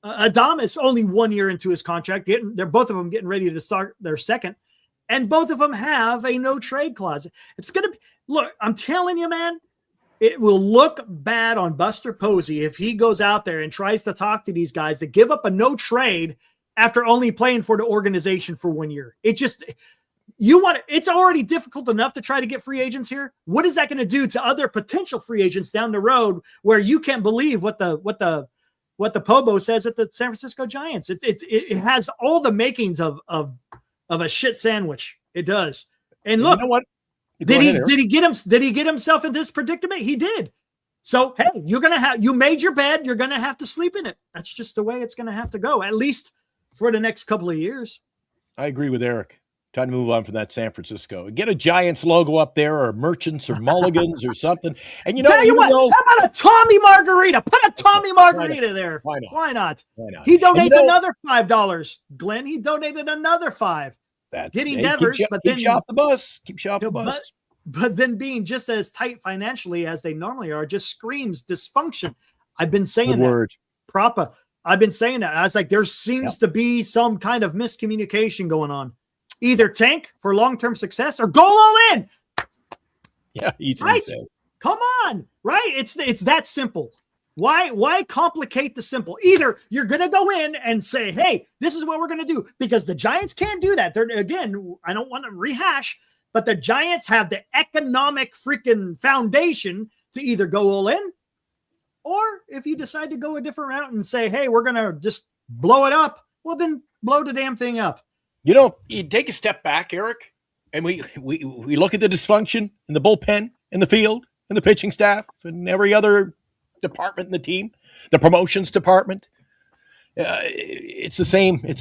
Adames only 1 year into his contract. They're both of them getting ready to start their second. And both of them have a no trade clause. It's going to be, look, I'm telling you, man, it will look bad on Buster Posey if he goes out there and tries to talk to these guys to give up a no trade after only playing for the organization for 1 year. It's already difficult enough to try to get free agents here. What is that going to do to other potential free agents down the road where you can't believe what the Pobo says at the San Francisco Giants? It has all the makings of a shit sandwich. It does. And look, you know what? Did he get himself in this predicament? He did. So, hey, you made your bed. You're going to have to sleep in it. That's just the way it's going to have to go, at least for the next couple of years. I agree with Eric. Time to move on from that San Francisco. Get a Giants logo up there, or Merchants, or Mulligans, or something. And Tell you what, how about a Tommy Margarita? Put a Tommy Margarita there. Why not? He donates another $5. Glenn, he donated another $5. Getting Devers, but then keeps you off the bus. Keeps you off the bus. But then being just as tight financially as they normally are just screams dysfunction. I've been saying that. Prapa. I've been saying that. I was like, there seems to be some kind of miscommunication going on. Either tank for long-term success or go all in. Yeah, easy right? to say. Come on, right? It's that simple. Why complicate the simple? Either you're going to go in and say, hey, this is what we're going to do, because the Giants can't do that. Again, I don't want to rehash, but the Giants have the economic freaking foundation to either go all in, or if you decide to go a different route and say, hey, we're going to just blow it up, well, then blow the damn thing up. You know, you take a step back, Eric, and we look at the dysfunction in the bullpen, in the field, in the pitching staff, and every other department in the team, the promotions department. It's the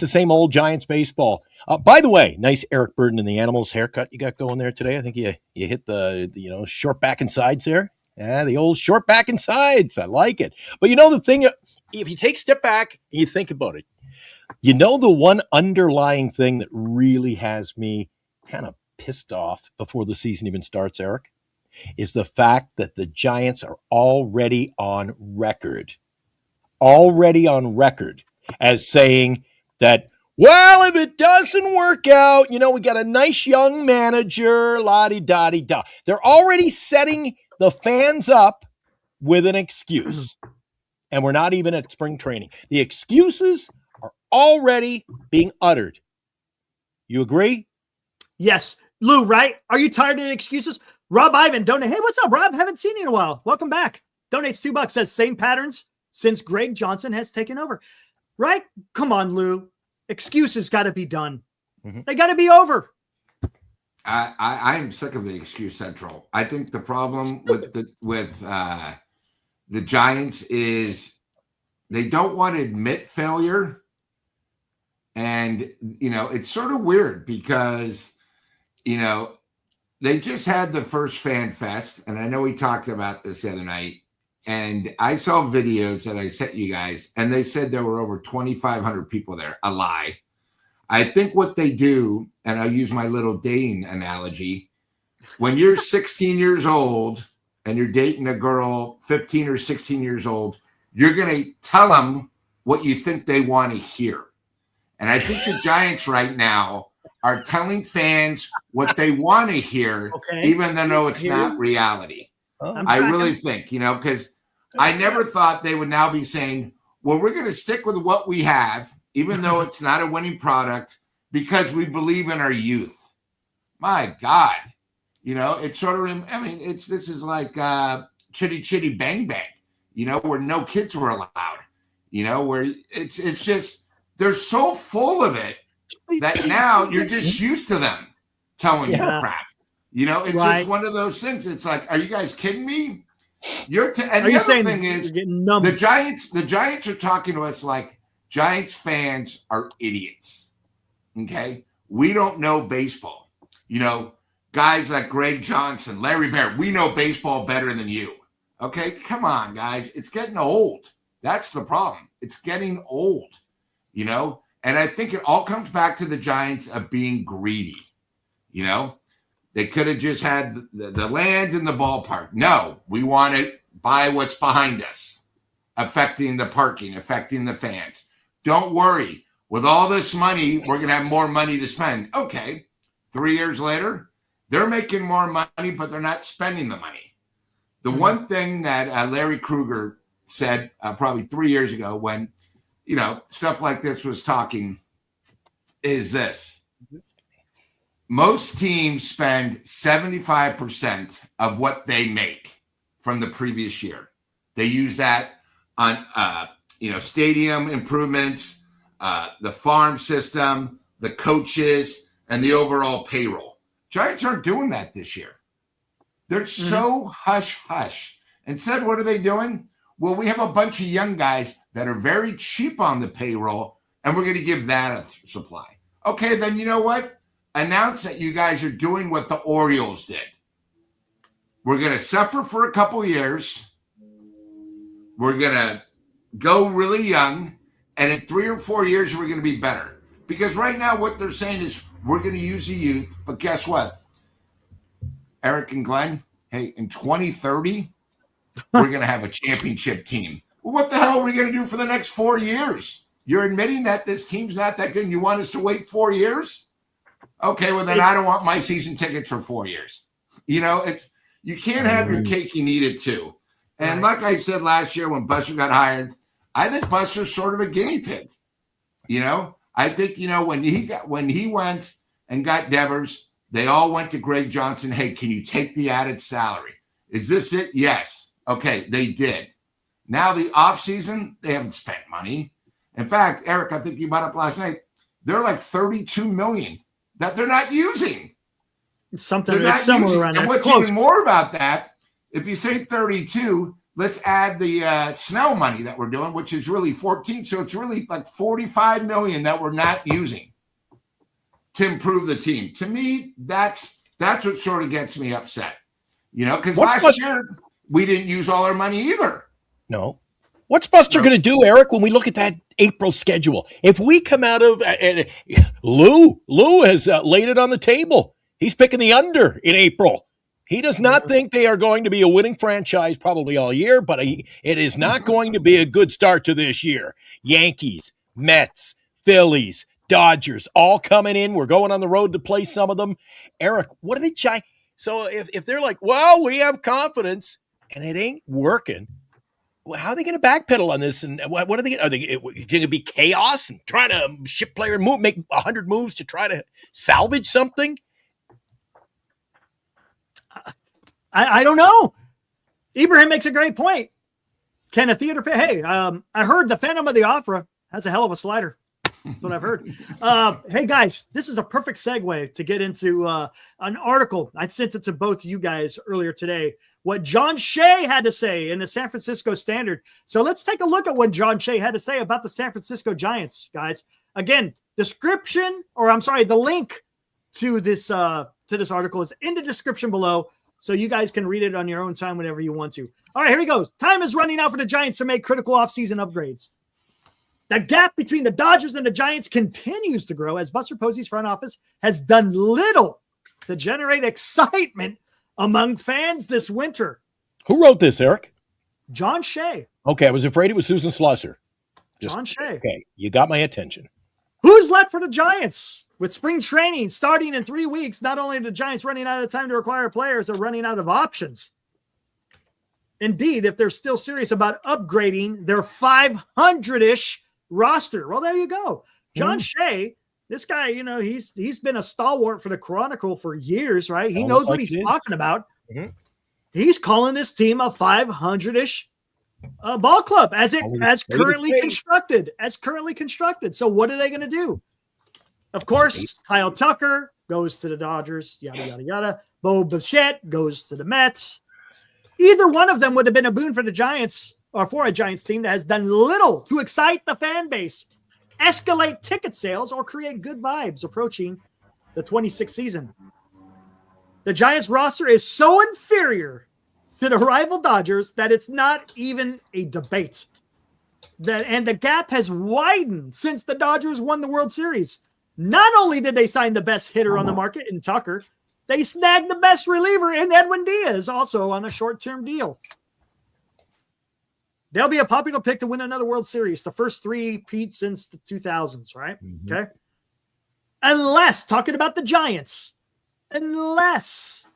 same old Giants baseball. By the way, nice Eric Burden and the Animals haircut you got going there today. I think you hit the short back and sides there. Yeah, the old short back and sides. I like it. But the thing, if you take a step back and you think about it, the one underlying thing that really has me kind of pissed off before the season even starts, Eric, is the fact that the Giants are already on record as saying that, well, if it doesn't work out, we got a nice young manager, la-di-da-di-da. They're already setting the fans up with an excuse. And we're not even at spring training. The excuses are already being uttered. You agree? Yes. Lou, right? Are you tired of the excuses? Rob Ivan donate. Hey, what's up, Rob? Haven't seen you in a while. Welcome back. Donates $2. Says same patterns since Greg Johnson has taken over. Right? Come on, Lou. Excuses got to be done. Mm-hmm. They got to be over. I'm sick of the excuse central. I think the problem with the Giants is they don't want to admit failure. And, it's sort of weird because, they just had the first Fan Fest. And I know we talked about this the other night. And I saw videos that I sent you guys, and they said there were over 2,500 people there. A lie. I think what they do, and I'll use my little dating analogy, when you're 16 years old and you're dating a girl 15 or 16 years old, you're going to tell them what you think they want to hear. And I think the Giants right now are telling fans what they want to hear, even though it's not reality. I really think, because I never thought they would now be saying, well, we're going to stick with what we have, even though it's not a winning product, because we believe in our youth. My God. It's sort of, this is like Chitty Chitty Bang Bang, where no kids were allowed, where it's just, they're so full of it that now you're just used to them telling you crap. It's just one of those things. It's like, are you guys kidding me? And the other thing is, the Giants are talking to us like Giants fans are idiots. Okay, we don't know baseball. Guys like Greg Johnson, Larry Bird, we know baseball better than you. Okay, come on, guys, it's getting old. That's the problem. It's getting old. And I think it all comes back to the Giants of being greedy. They could have just had the land in the ballpark. No, we want to buy what's behind us, affecting the parking, affecting the fans. Don't worry. With all this money, we're going to have more money to spend. Okay. 3 years later, they're making more money, but they're not spending the money. The one thing that Larry Krueger said probably 3 years ago when, stuff like this was talking is this. Most teams spend 75% of what they make from the previous year. They use that on, stadium improvements, the farm system, the coaches, and the overall payroll. Giants aren't doing that this year. They're so hush-hush. Instead, what are they doing? Well, we have a bunch of young guys that are very cheap on the payroll, and we're going to give that a supply. Okay, then you know what? Announce that you guys are doing what the Orioles did. We're going to suffer for a couple years. We're going to go really young, and in 3 or 4 years, we're going to be better. Because right now, what they're saying is we're going to use the youth, but guess what? Eric and Glenn, hey, in 2030, we're going to have a championship team. Well, what the hell are we going to do for the next 4 years? You're admitting that this team's not that good and you want us to wait 4 years? Okay, well, then I don't want my season tickets for 4 years. You can't have your cake and eat it too. And like I said last year when Buster got hired, I think Buster's sort of a guinea pig. I think, when he went and got Devers, they all went to Greg Johnson. Hey, can you take the added salary? Is this it? Yes. Okay, they did. Now the offseason, they haven't spent money. In fact, Eric, I think you brought up last night, they're like $32 million that they're not using. It's something that's somewhere around that. And what's even more about that, if you say 32, let's add the Snell money that we're doing, which is really 14. So it's really like 45 million that we're not using to improve the team. To me, that's what sort of gets me upset. Because last year we didn't use all our money either. No. What's Buster going to do, Eric, when we look at that April schedule? If we come out of Lou has laid it on the table. He's picking the under in April. He does not think they are going to be a winning franchise probably all year, but it is not going to be a good start to this year. Yankees, Mets, Phillies, Dodgers, all coming in. We're going on the road to play some of them. Eric, what are they trying? So if they're like, well, we have confidence and it ain't working, how are they going to backpedal on this? And what are they going to be chaos and trying to ship player and make 100 moves to try to salvage something? I don't know. Ibrahim makes a great point. Can a theater pay? Hey, I heard the Phantom of the Opera has a hell of a slider. That's what I've heard. Hey, guys, this is a perfect segue to get into an article. I sent it to both you guys earlier today. What John Shea had to say in the San Francisco Standard. So let's take a look at what John Shea had to say about the San Francisco Giants, guys. Again, the link to this article is in the description below. So you guys can read it on your own time whenever you want to. All right, here he goes. Time is running out for the Giants to make critical offseason upgrades. The gap between the Dodgers and the Giants continues to grow as Buster Posey's front office has done little to generate excitement among fans this winter. Who wrote this, Eric? John Shea. Okay, I was afraid it was Susan Slusser. John Shea. Okay, you got my attention. Who's left for the Giants? With spring training starting in 3 weeks, not only are the Giants running out of time to acquire players, they're running out of options. Indeed, if they're still serious about upgrading their 500-ish roster. Well, there you go. John Shea, this guy, he's been a stalwart for the Chronicle for years, right? He knows what he's talking about. Mhm. He's calling this team a 500-ish ball club as currently constructed. So what are they going to do? Of course, Kyle Tucker goes to the Dodgers, yada, yada, yada. Bo Bichette goes to the Mets. Either one of them would have been a boon for the Giants or for a Giants team that has done little to excite the fan base, escalate ticket sales, or create good vibes approaching the 26th season. The Giants roster is so inferior to the rival Dodgers that it's not even a debate. And the gap has widened since the Dodgers won the World Series. Not only did they sign the best hitter on the market in Tucker, they snagged the best reliever in Edwin Diaz, also on a short-term deal. They'll be a popular pick to win another World Series, the first 3-peat since the 2000s, right? Mm-hmm. Okay. Unless, talking about the Giants, unless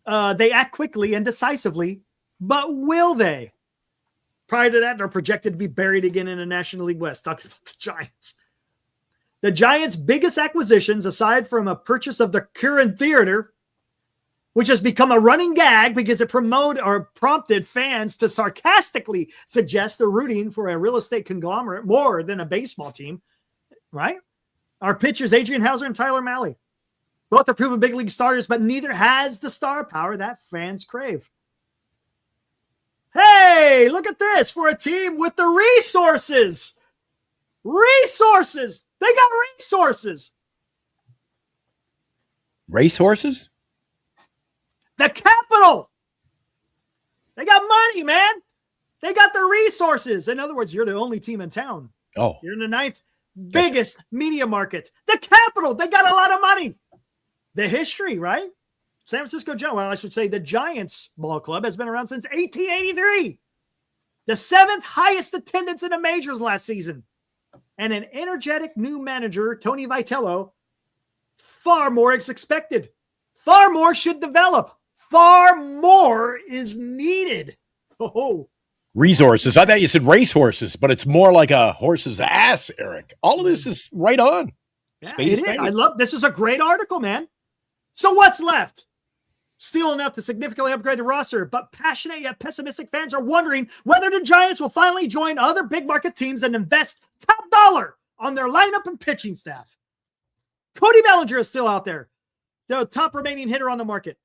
they act quickly and decisively, but will they? Prior to that, they're projected to be buried again in the National League West. Talking about the Giants. The Giants' biggest acquisitions, aside from a purchase of the Curran Theater, which has become a running gag because it prompted fans to sarcastically suggest they're rooting for a real estate conglomerate more than a baseball team, right? Our pitchers, Adrian Hauser and Tyler Mahle. Both are proven big league starters, but neither has the star power that fans crave. Hey, look at this for a team with the resources. Resources. They got resources. Racehorses? The capital. They got money, man. They got the resources. In other words, you're the only team in town. Oh. You're in the 9th biggest media market. The capital. They got a lot of money. The history, right? San Francisco Giants. Well, I should say the Giants ball club has been around since 1883. The 7th highest attendance in the majors last season. And an energetic new manager, Tony Vitello, far more is expected. Far more should develop. Far more is needed. Oh, resources. I thought you said racehorses, but it's more like a horse's ass, Eric. All of this is right on. Yeah, I love this. Is a great article, man. So what's left? Still enough to significantly upgrade the roster, but passionate yet pessimistic fans are wondering whether the Giants will finally join other big market teams and invest top dollar on their lineup and pitching staff. Cody Bellinger is still out there, the top remaining hitter on the market.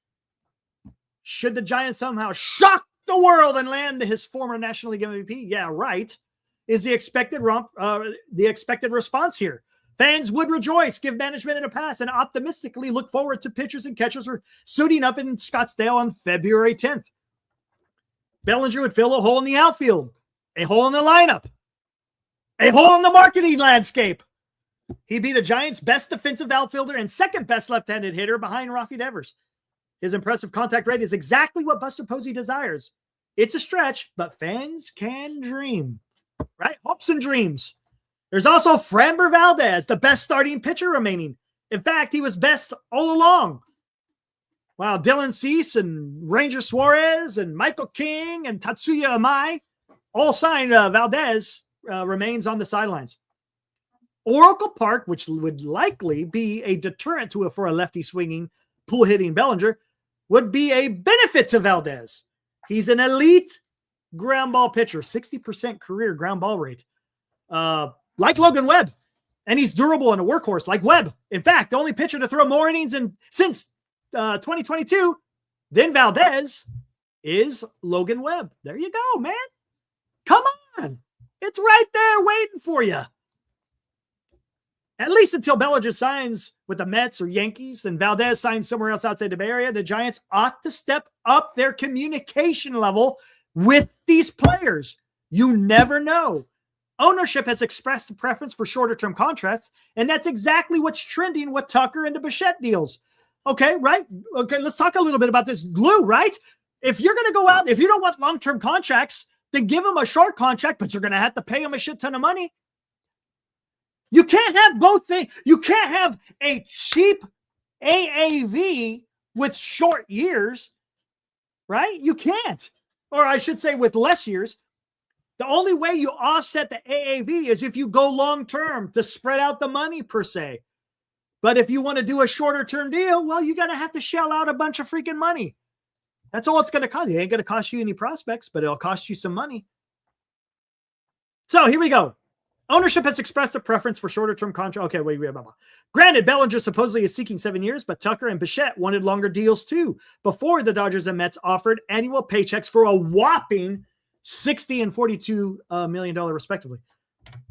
Should the Giants somehow shock the world and land his former National League MVP? Yeah, right. Is the expected response here. Fans would rejoice, give management a pass, and optimistically look forward to pitchers and catchers suiting up in Scottsdale on February 10th. Bellinger would fill a hole in the outfield, a hole in the lineup, a hole in the marketing landscape. He'd be the Giants' best defensive outfielder and second best left-handed hitter behind Rafi Devers. His impressive contact rate is exactly what Buster Posey desires. It's a stretch, but fans can dream, right? Hopes and dreams. There's also Framber Valdez, the best starting pitcher remaining. In fact, he was best all along. While Dylan Cease and Ranger Suarez and Michael King and Tatsuya Amai all signed, Valdez remains on the sidelines. Oracle Park, which would likely be a deterrent for a lefty swinging, pull hitting Bellinger, would be a benefit to Valdez. He's an elite ground ball pitcher, 60% career ground ball rate. Like Logan Webb, and he's durable and a workhorse like Webb. In fact, the only pitcher to throw more innings since 2022 than Valdez is Logan Webb. There you go, man. Come on. It's right there waiting for you. At least until Bellinger signs with the Mets or Yankees and Valdez signs somewhere else outside the Bay Area, the Giants ought to step up their communication level with these players. You never know. Ownership has expressed a preference for shorter-term contracts, and that's exactly what's trending with Tucker and the Bichette deals. Okay, right? Okay, let's talk a little bit about this glue, right? If you're going to go out, if you don't want long-term contracts, then give him a short contract, but you're going to have to pay him a shit ton of money. You can't have both things. You can't have a cheap AAV with short years, right? You can't. Or I should say with less years. The only way you offset the AAV is if you go long-term to spread out the money per se. But if you want to do a shorter-term deal, well, you're going to have to shell out a bunch of freaking money. That's all it's going to cost. It ain't going to cost you any prospects, but it'll cost you some money. So here we go. Ownership has expressed a preference for shorter-term contract. Okay, wait. Granted, Bellinger supposedly is seeking 7 years, but Tucker and Bichette wanted longer deals too. Before the Dodgers and Mets offered annual paychecks for a whopping $60 and $42 million respectively.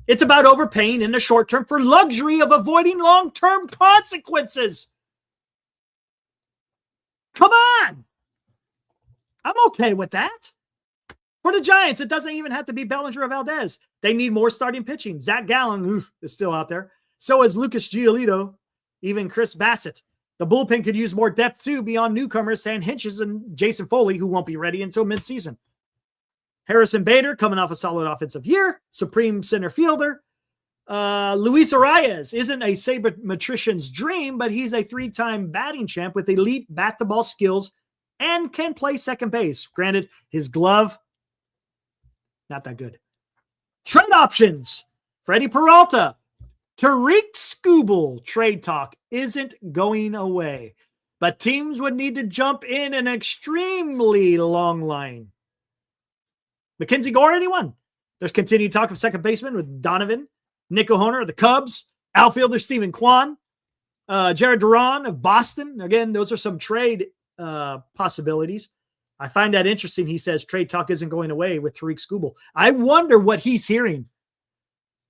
It's about overpaying in the short term for luxury of avoiding long-term consequences. Come on. I'm okay with that. For the Giants, it doesn't even have to be Bellinger or Valdez. They need more starting pitching. Zach Gallen is still out there. So is Lucas Giolito, even Chris Bassett. The bullpen could use more depth too beyond newcomers Sam Hinches and Jason Foley, who won't be ready until midseason. Harrison Bader coming off a solid offensive year. Supreme center fielder. Luis Arias isn't a sabermetrician's dream, but he's a 3-time batting champ with elite bat-to-ball skills and can play second base. Granted, his glove, not that good. Trade options. Freddie Peralta. Tariq Skubal trade talk isn't going away, but teams would need to jump in an extremely long line. Mackenzie Gore, anyone? There's continued talk of second baseman with Donovan, Nick O'Honer of the Cubs, outfielder Stephen Kwan, Jared Duran of Boston. Again, those are some trade possibilities. I find that interesting. He says trade talk isn't going away with Tariq Skubal. I wonder what he's hearing.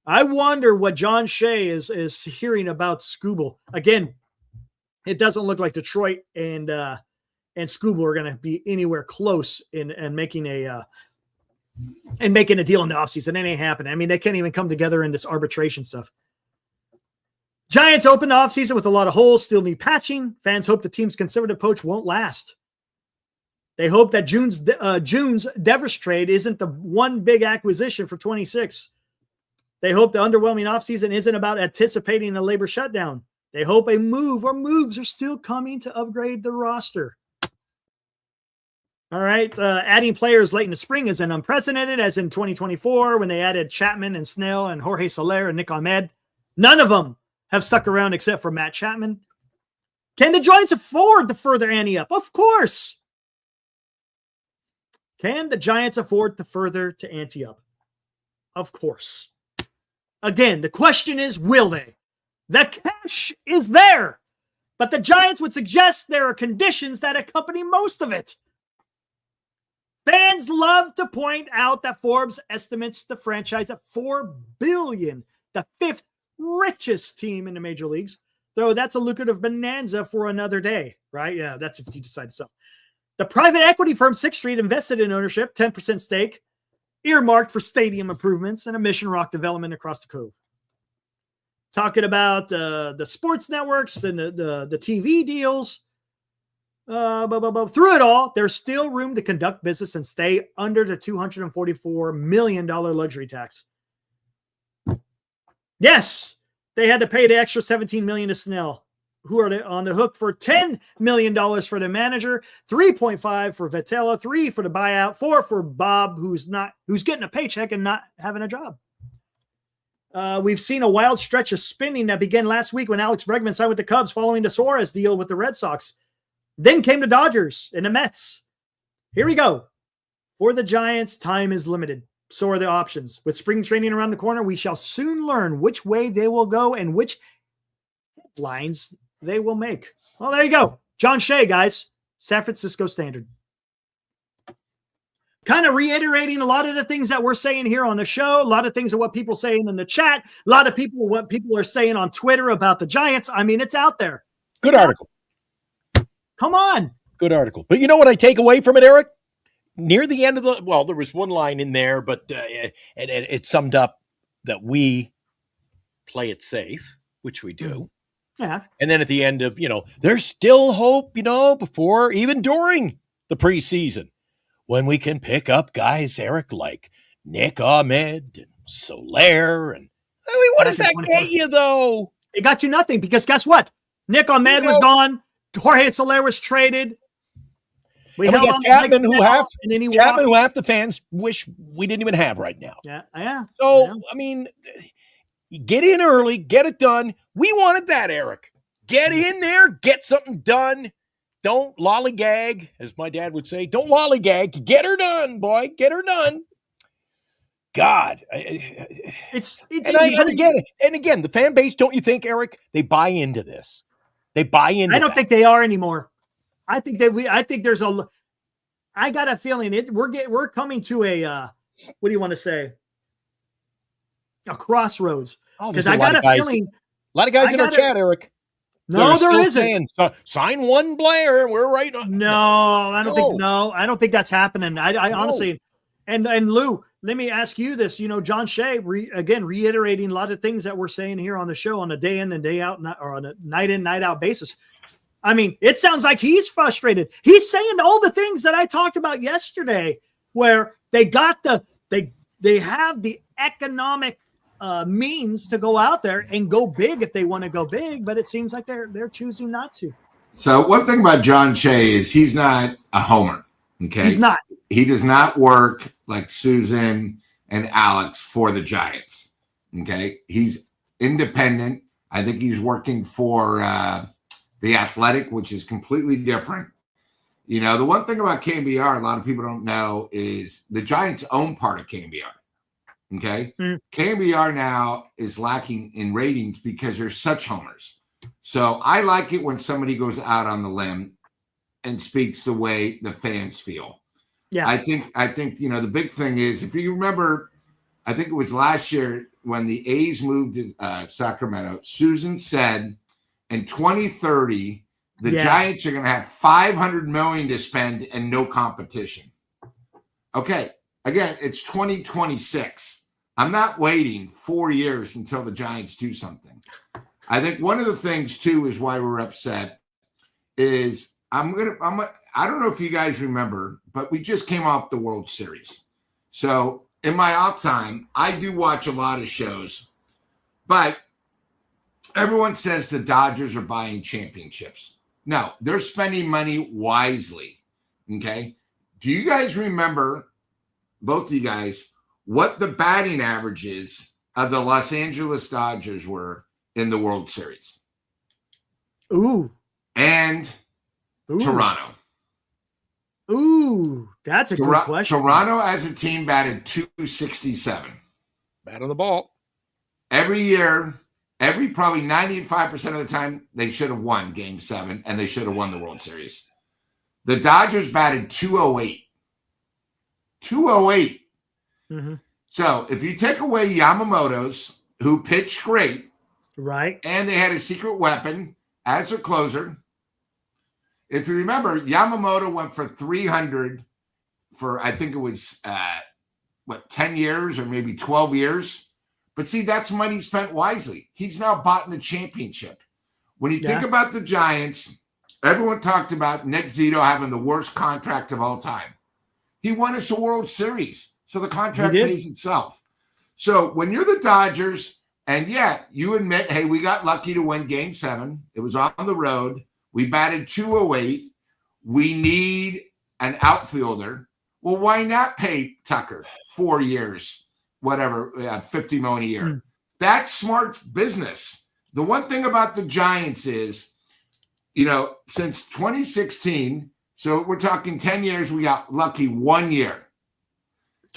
I wonder what John Shea is hearing about Skubal. Again, it doesn't look like Detroit and Skubal are going to be anywhere close in making a deal in the offseason. It ain't happening. I mean, they can't even come together in this arbitration stuff. Giants open the offseason with a lot of holes, still need patching. Fans hope the team's conservative approach won't last. They hope that June's Devers trade isn't the one big acquisition for 26. They hope the underwhelming offseason isn't about anticipating a labor shutdown. They hope a move or moves are still coming to upgrade the roster. All right. Adding players late in the spring isn't unprecedented, as in 2024 when they added Chapman and Snell and Jorge Soler and Nick Ahmed. None of them have stuck around except for Matt Chapman. Can the Giants afford to further ante up? Of course. Can the Giants afford to further to ante up? Of course. Again, the question is, will they? The cash is there, but the Giants would suggest there are conditions that accompany most of it. Fans love to point out that Forbes estimates the franchise at $4 billion, the 5th richest team in the major leagues, though that's a lucrative bonanza for another day, right? Yeah, that's if you decide to sell. The private equity firm Sixth Street invested in ownership, 10% stake, earmarked for stadium improvements and a Mission Rock development across the cove. Talking about the sports networks and the TV deals. Through it all, there's still room to conduct business and stay under the $244 million luxury tax. Yes, they had to pay the extra $17 million to Snell, who are on the hook for $10 million for the manager, $3.5 for Vitello, $3 for the buyout, $4 for Bob, who's getting a paycheck and not having a job. We've seen a wild stretch of spending that began last week when Alex Bregman signed with the Cubs following the Suarez deal with the Red Sox. Then came the Dodgers and the Mets. Here we go. For the Giants, time is limited. So are the options. With spring training around the corner, we shall soon learn which way they will go and which headlines they will make. Well, there you go. John Shea, guys. San Francisco Standard. Kind of reiterating a lot of the things that we're saying here on the show, a lot of things of what people are saying in the chat, a lot of people, what people are saying on Twitter about the Giants. I mean, it's out there. Good article. Come on. Good article. But you know what I take away from it, Eric? Near the end of there was one line in there, but it summed up that we play it safe, which we do. Yeah. And then at the end of, there's still hope, before, even during the preseason. when we can pick up guys, Eric, like Nick Ahmed and Soler. And I mean, what does that get you, though? It got you nothing because guess what? Nick Ahmed was gone. Jorge Soler was traded. We got Chapman, who half the fans wish we didn't even have right now. Yeah. So, I mean, get in early, get it done. We wanted that, Eric. Get in there, get something done. Don't lollygag, as my dad would say. Don't lollygag. Get her done, boy. Get her done. God. And again, the fan base, don't you think, Eric? They buy into this. They buy into I don't think they are anymore. I think there's I got a feeling we're coming to a what do you want to say? A crossroads. Because I got a feeling a lot of guys in our chat, Eric. No, there isn't. Saying, sign one player. We're right on. No, I don't think that's happening. I honestly, and Lou, let me ask you this. John Shea again reiterating a lot of things that we're saying here on the show on a day in and day out, or on a night in, night out basis. I mean, it sounds like he's frustrated. He's saying all the things that I talked about yesterday, where they got they have the economic means to go out there and go big if they want to go big, but it seems like they're choosing not to. So one thing about John Shea is he's not a homer. Okay, he's not. He does not work like Susan and Alex for the Giants. Okay, he's independent. I think he's working for The Athletic, which is completely different. The one thing about KBR, a lot of people don't know, is the Giants own part of KBR. Okay. KBR now is lacking in ratings because there's such homers. So I like it when somebody goes out on the limb and speaks the way the fans feel. Yeah. I think, the big thing is, if you remember, I think it was last year when the A's moved to Sacramento, Susan said in 2030, the Giants are going to have $500 million to spend and no competition. Okay. Again, it's 2026. I'm not waiting 4 years until the Giants do something. I think one of the things too is why we're upset is I don't know if you guys remember, but we just came off the World Series. So in my off time, I do watch a lot of shows, but everyone says the Dodgers are buying championships. No, they're spending money wisely. Okay. Do you guys remember, both of you guys, what the batting averages of the Los Angeles Dodgers were in the World Series? And Toronto. That's a good question. Toronto as a team batted .267. Bat on the ball. Every year, probably 95% of the time, they should have won Game 7, and they should have won the World Series. The Dodgers batted .208. Mm-hmm. So if you take away Yamamoto's, who pitched great, right, and they had a secret weapon as a closer. If you remember, Yamamoto went for 300 for, I think it was 10 years or maybe 12 years. But see, that's money spent wisely. He's now bought in a championship. When you think about the Giants, everyone talked about Nick Zito having the worst contract of all time. He won us a World Series. So the contract pays itself. So when you're the Dodgers, and you admit, hey, we got lucky to win Game 7. It was on the road. We batted .208. We need an outfielder. Well, why not pay Tucker 4 years, whatever, $50 million a year? That's smart business. The one thing about the Giants is, since 2016, so we're talking 10 years, we got lucky 1 year.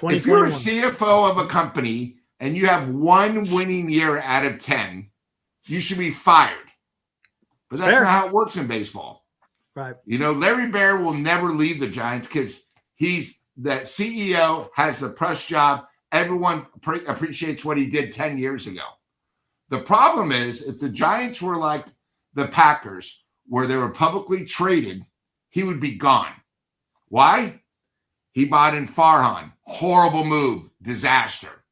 If you're a CFO of a company and you have one winning year out of 10, you should be fired. But that's not how it works in baseball. Right. Larry Baer will never leave the Giants because he's the CEO, has the press job. Everyone appreciates what he did 10 years ago. The problem is, if the Giants were like the Packers, where they were publicly traded, he would be gone. Why? He bought in Farhan. Horrible move. Disaster.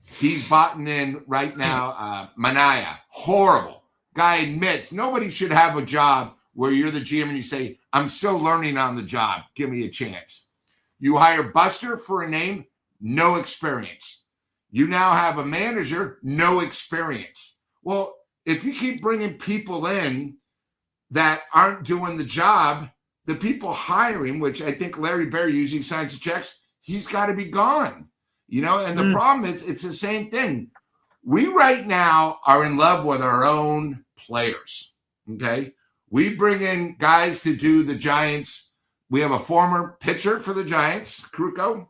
He's bought in right now Manaya. Horrible. Guy admits nobody should have a job where you're the GM and you say, I'm still learning on the job. Give me a chance. You hire Buster for a name, no experience. You now have a manager, no experience. Well, if you keep bringing people in that aren't doing the job, the people hiring, which I think Larry Bear usually signs the checks, he's got to be gone. And the problem is it's the same thing. We right now are in love with our own players, okay? We bring in guys to do the Giants. We have a former pitcher for the Giants, Kruko,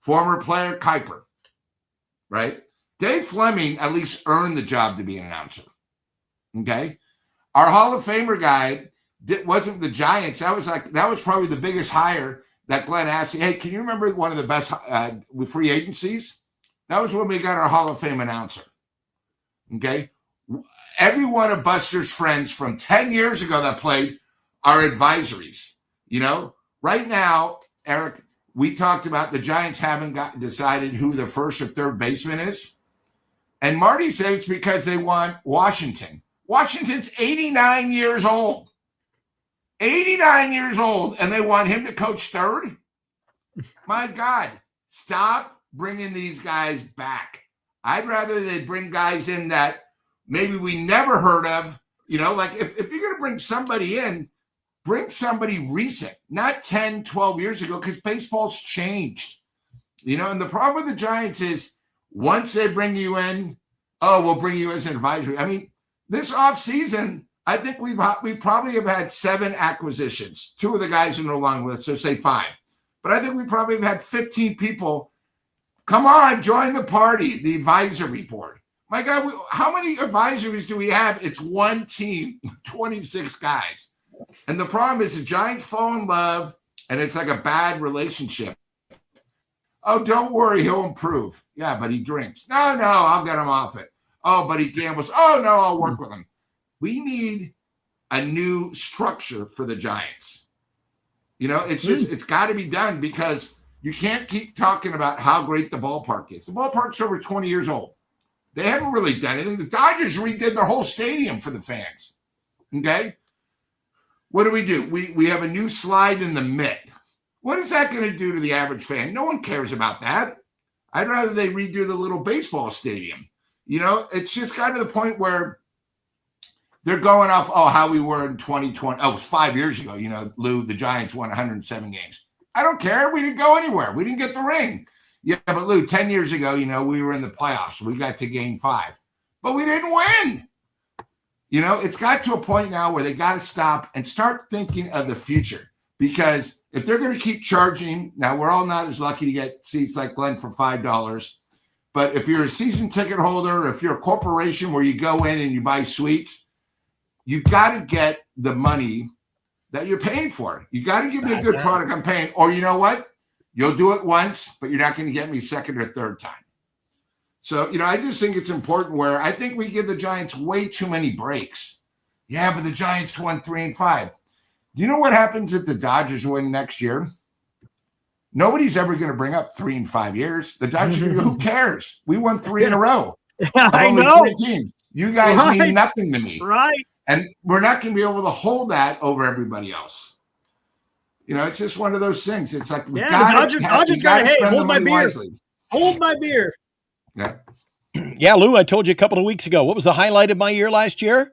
former player, Kuiper, right? Dave Fleming at least earned the job to be an announcer, okay? Our Hall of Famer guy wasn't the Giants. That was probably the biggest hire that Glenn asked. Hey, can you remember one of the best free agencies? That was when we got our Hall of Fame announcer. Okay. Every one of Buster's friends from 10 years ago that played are advisories. Right now, Eric, we talked about the Giants haven't decided who the first or third baseman is. And Marty said it's because they want Washington. Washington's 89 years old. 89 years old, and they want him to coach third? My God, stop bringing these guys back. I'd rather they bring guys in that maybe we never heard of. Like if you're going to bring somebody in, bring somebody recent, not 10, 12 years ago, because baseball's changed. And the problem with the Giants is once they bring you in, we'll bring you as an advisory. I mean, this offseason, I think we probably have had 7 acquisitions. 2 of the guys are no longer with us, so say 5. But I think we probably have had 15 people. Come on, join the party, the advisory board. My God, how many advisories do we have? It's one team, 26 guys. And the problem is the Giants fall in love, and it's like a bad relationship. Oh, don't worry, he'll improve. Yeah, but he drinks. No, I'll get him off it. Oh, but he gambles. Oh, no, I'll work with him. We need a new structure for the Giants. It's got to be done because you can't keep talking about how great the ballpark is. The ballpark's over 20 years old. They haven't really done anything. The Dodgers redid their whole stadium for the fans. Okay? What do? We have a new slide in the mitt. What is that going to do to the average fan? No one cares about that. I'd rather they redo the little baseball stadium. It's just got to the point where they're going off, how we were in 2020. Oh, it was 5 years ago. Lou, the Giants won 107 games. I don't care. We didn't go anywhere. We didn't get the ring. Yeah, but Lou, 10 years ago, we were in the playoffs. We got to game 5. But we didn't win. It's got to a point now where they got to stop and start thinking of the future. Because if they're going to keep charging, now we're all not as lucky to get seats like Glenn for $5. But if you're a season ticket holder, or if you're a corporation where you go in and you buy suites, you got to get the money that you're paying for. You got to give me a good product I'm paying. Or you know what? You'll do it once, but you're not going to get me second or third time. So, I just think it's important where I think we give the Giants way too many breaks. Yeah, but the Giants won 3 and 5. Do you know what happens if the Dodgers win next year? Nobody's ever going to bring up 3 and 5 years. The Dodgers are going to go, who cares? We won 3 in a row. I know. 3 teams. You guys mean nothing to me. Right. And we're not going to be able to hold that over everybody else. It's just one of those things. It's like, the Dodgers got to, hey, hold my beer. Wisely. Hold my beer. Yeah. Yeah, Lou, I told you a couple of weeks ago. What was the highlight of my year last year?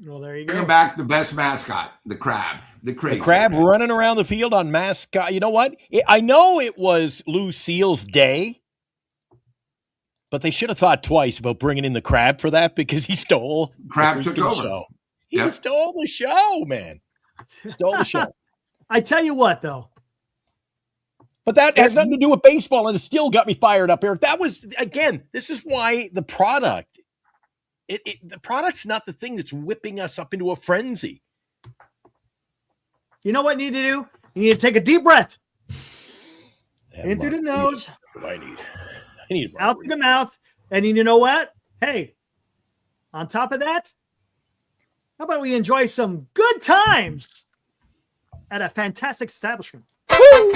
Well, there you go. Bringing back the best mascot, the crab. The crab running around the field on mascot. You know what? I know it was Lucille's day, but they should have thought twice about bringing in the crab for that because he stole Crab took over. Show. He stole the show, man. Stole the show. I tell you what, though. But that has nothing to do with baseball, and it still got me fired up, Eric. That was, again, this is why the product, the product's not the thing that's whipping us up into a frenzy. You know what you need to do? You need to take a deep breath. Into the nose. That's what I need. I need out through the mouth. And you know what? Hey, on top of that, how about we enjoy some good times at a fantastic establishment? Woo!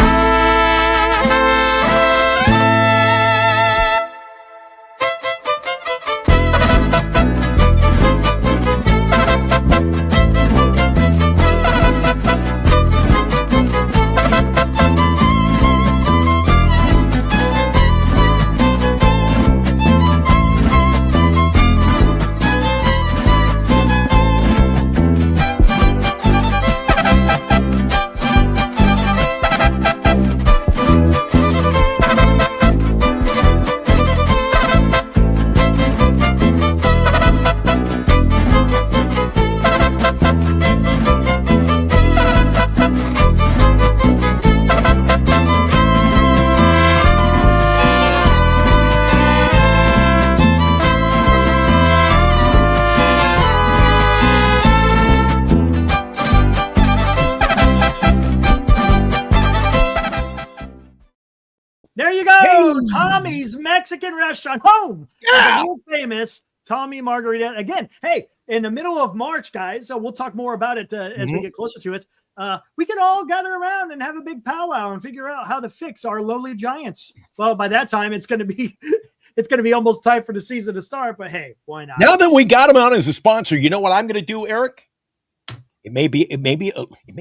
Mexican restaurant, home Yeah. of the world famous Tommy Margarita. Again, hey, in the middle of March, guys, so we'll talk more about it as we get closer to it. We can all gather around and have a big powwow and figure out how to fix our lowly Giants. Well, by that time, it's going to be almost time for the season to start. But hey, why not? Now that we got him on as a sponsor, you know what I'm going to do, Eric? It may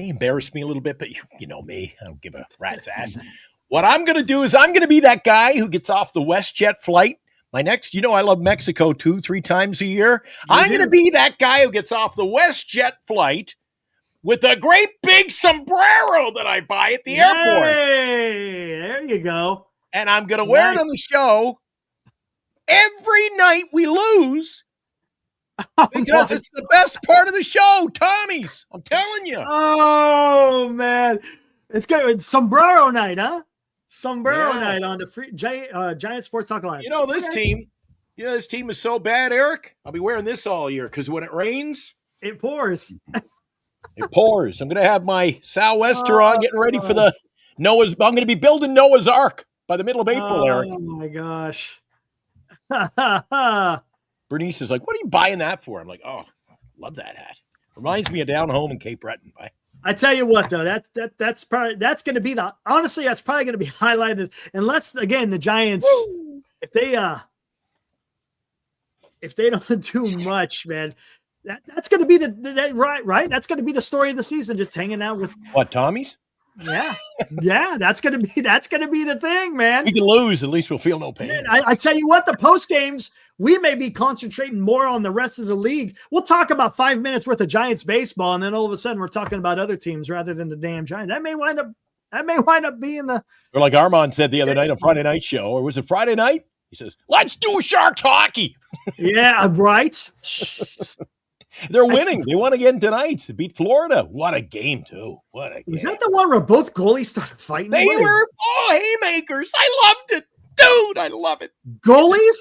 embarrass me a little bit, but you know me, I don't give a rat's ass. What I'm going to do is I'm going to be that guy who gets off the WestJet flight. My next, I love Mexico 2-3 times a year. I'm going to be that guy who gets off the WestJet flight with a great big sombrero that I buy at the airport. Hey, there you go. And I'm going to wear it on the show every night we lose because it's the best part of the show, Tommy's. I'm telling you. Oh, man. It's good. It's sombrero night, huh? Sombrero night on the free Giant Sports Talk Live. This team is so bad, Eric. I'll be wearing this all year because when it rains, it pours. It pours. I'm going to have my sou'wester on, getting ready for the Noah's. I'm going to be building Noah's Ark by the middle of April, Eric. Oh my gosh. Bernice is like, "What are you buying that for?" I'm like, "Oh, love that hat. Reminds me of down home in Cape Breton." I tell you what, though, that's probably going to be honestly, that's probably going to be highlighted unless again the Giants, if they don't do much, man. That's going to be right. That's going to be the story of the season. Just hanging out with what, Tommy's? Yeah. That's going to be the thing, man. We can lose. At least we'll feel no pain. Man, I tell you what, the post games, we may be concentrating more on the rest of the league. We'll talk about 5 minutes worth of Giants baseball, and then all of a sudden we're talking about other teams rather than the damn Giants. That may wind up being the. Or like Armand said the other night on Friday Night Show, or was it Friday night? He says, "Let's do Sharks hockey." Yeah, right. They're winning. They won again tonight to beat Florida. What a game, too. What a game. Was that the one where both goalies started fighting? They were haymakers. I loved it. Dude, I love it. Goalies?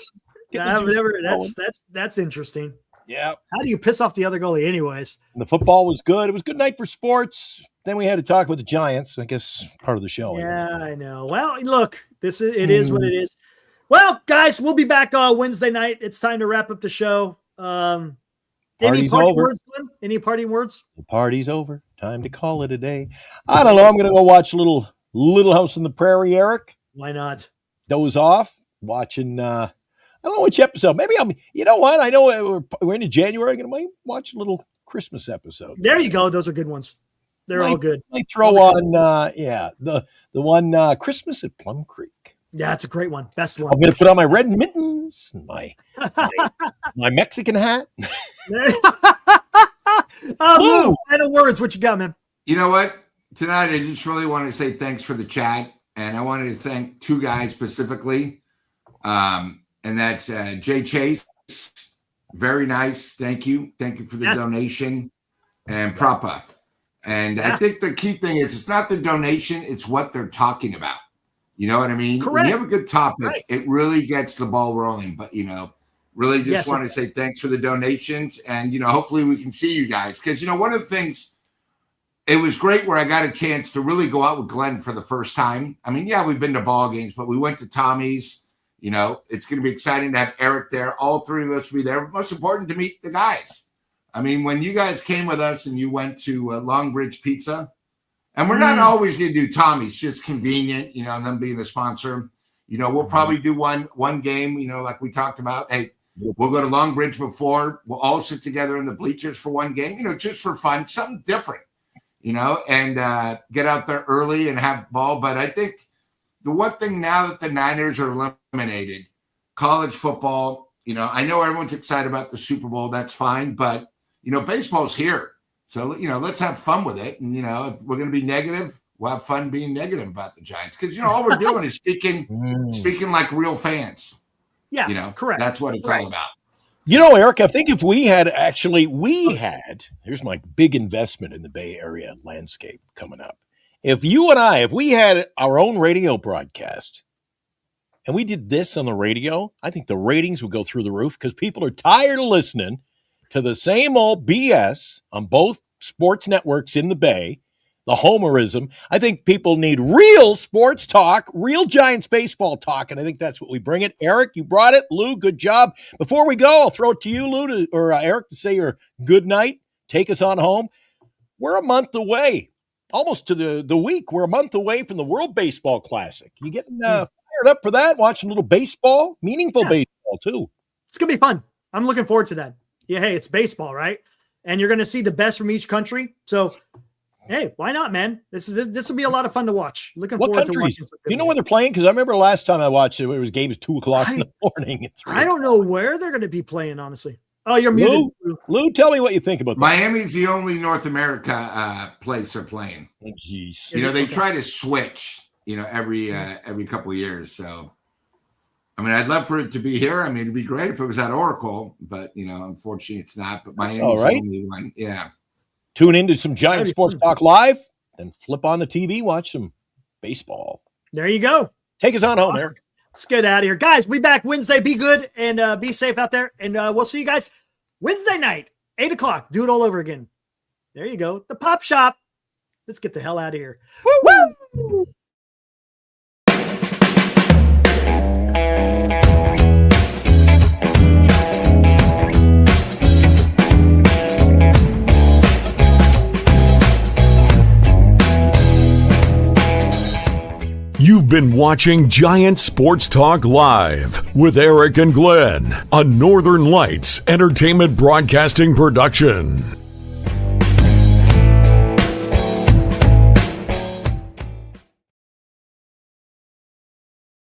That's interesting. Yeah. How do you piss off the other goalie anyways? And the football was good. It was a good night for sports. Then we had to talk about the Giants. I guess part of the show. Yeah, I know. Well, look, it is what it is. Well, guys, we'll be back on Wednesday night. It's time to wrap up the show. Any parting words, Glenn? Any parting words? The party's over. Time to call it a day. I don't know. I'm going to go watch Little House on the Prairie, Eric. Why not? Doze off. Watching, I don't know which episode. Maybe you know what? I know we're into January. I'm going to watch a little Christmas episode. There you go. Those are good ones. They're all good. I throw on, the one Christmas at Plum Creek. Yeah, it's a great one. Best one. I'm going to put on my red mittens and my Mexican hat. Lou, final words. What you got, man? You know what? Tonight, I just really want to say thanks for the chat. And I wanted to thank two guys specifically. And that's Jay Chase. Very nice. Thank you. Thank you for the donation. And Prapa. And I think the key thing is it's not the donation, it's what they're talking about. You know what I mean? Correct. When you have a good topic, it really gets the ball rolling. But, really just want to say thanks for the donations. And, hopefully we can see you guys. Because, one of the things, it was great where I got a chance to really go out with Glenn for the first time. I mean, yeah, we've been to ball games, but we went to Tommy's. It's going to be exciting to have Eric there. All three of us will be there. But most important, to meet the guys. I mean, when you guys came with us and you went to Long Bridge Pizza, and we're not always going to do Tommy's, just convenient, and them being a sponsor. We'll probably do one game, like we talked about. Hey, we'll go to Long Bridge before. We'll all sit together in the bleachers for one game, just for fun, something different, and get out there early and have ball. But I think the one thing now that the Niners are eliminated, college football, I know everyone's excited about the Super Bowl. That's fine. But, baseball's here. So, let's have fun with it. And, if we're going to be negative, we'll have fun being negative about the Giants. Because, all we're doing is speaking like real fans. Yeah, correct. That's what it's all about. Eric, I think if we had here's my big investment in the Bay Area landscape coming up. If we had our own radio broadcast and we did this on the radio, I think the ratings would go through the roof because people are tired of listening to the same old BS on both sports networks in the Bay. the homerism. I think people need real sports talk, real Giants baseball talk, and I think that's what we bring it. Eric, you brought it. Lou, good job. Before we go, I'll throw it to you, Lou, or Eric, to say your good night. Take us on home. We're a month away, almost to the week. We're a month away from the World Baseball Classic. You getting fired up for that? Watching a little baseball? Meaningful baseball, too. It's going to be fun. I'm looking forward to that. Yeah, hey, it's baseball, right? And you're going to see the best from each country. So, hey, why not, man? This will be a lot of fun to watch. Looking what forward countries? to watching. You know when they're playing? Because I remember last time I watched it, it was games 2 o'clock in the morning. I don't know where they're going to be playing, honestly. Oh, you're muted. Lou, tell me what you think about that. Miami's the only North America place they're playing. Oh, jeez. They try to switch, every couple of years. So, I mean, I'd love for it to be here. I mean, it'd be great if it was at Oracle, but unfortunately, it's not. But Miami's all right. the only one. Yeah. Tune into some Giant Sports Talk Live, then flip on the TV, watch some baseball. There you go. Take us on home, Eric. Let's get out of here. Guys, we back Wednesday. Be good and be safe out there. And we'll see you guys Wednesday night, 8 o'clock. Do it all over again. There you go. The Pop Shop. Let's get the hell out of here. Woo! Woo! You've been watching Giant Sports Talk Live with Eric and Glenn, a Northern Lights Entertainment Broadcasting production.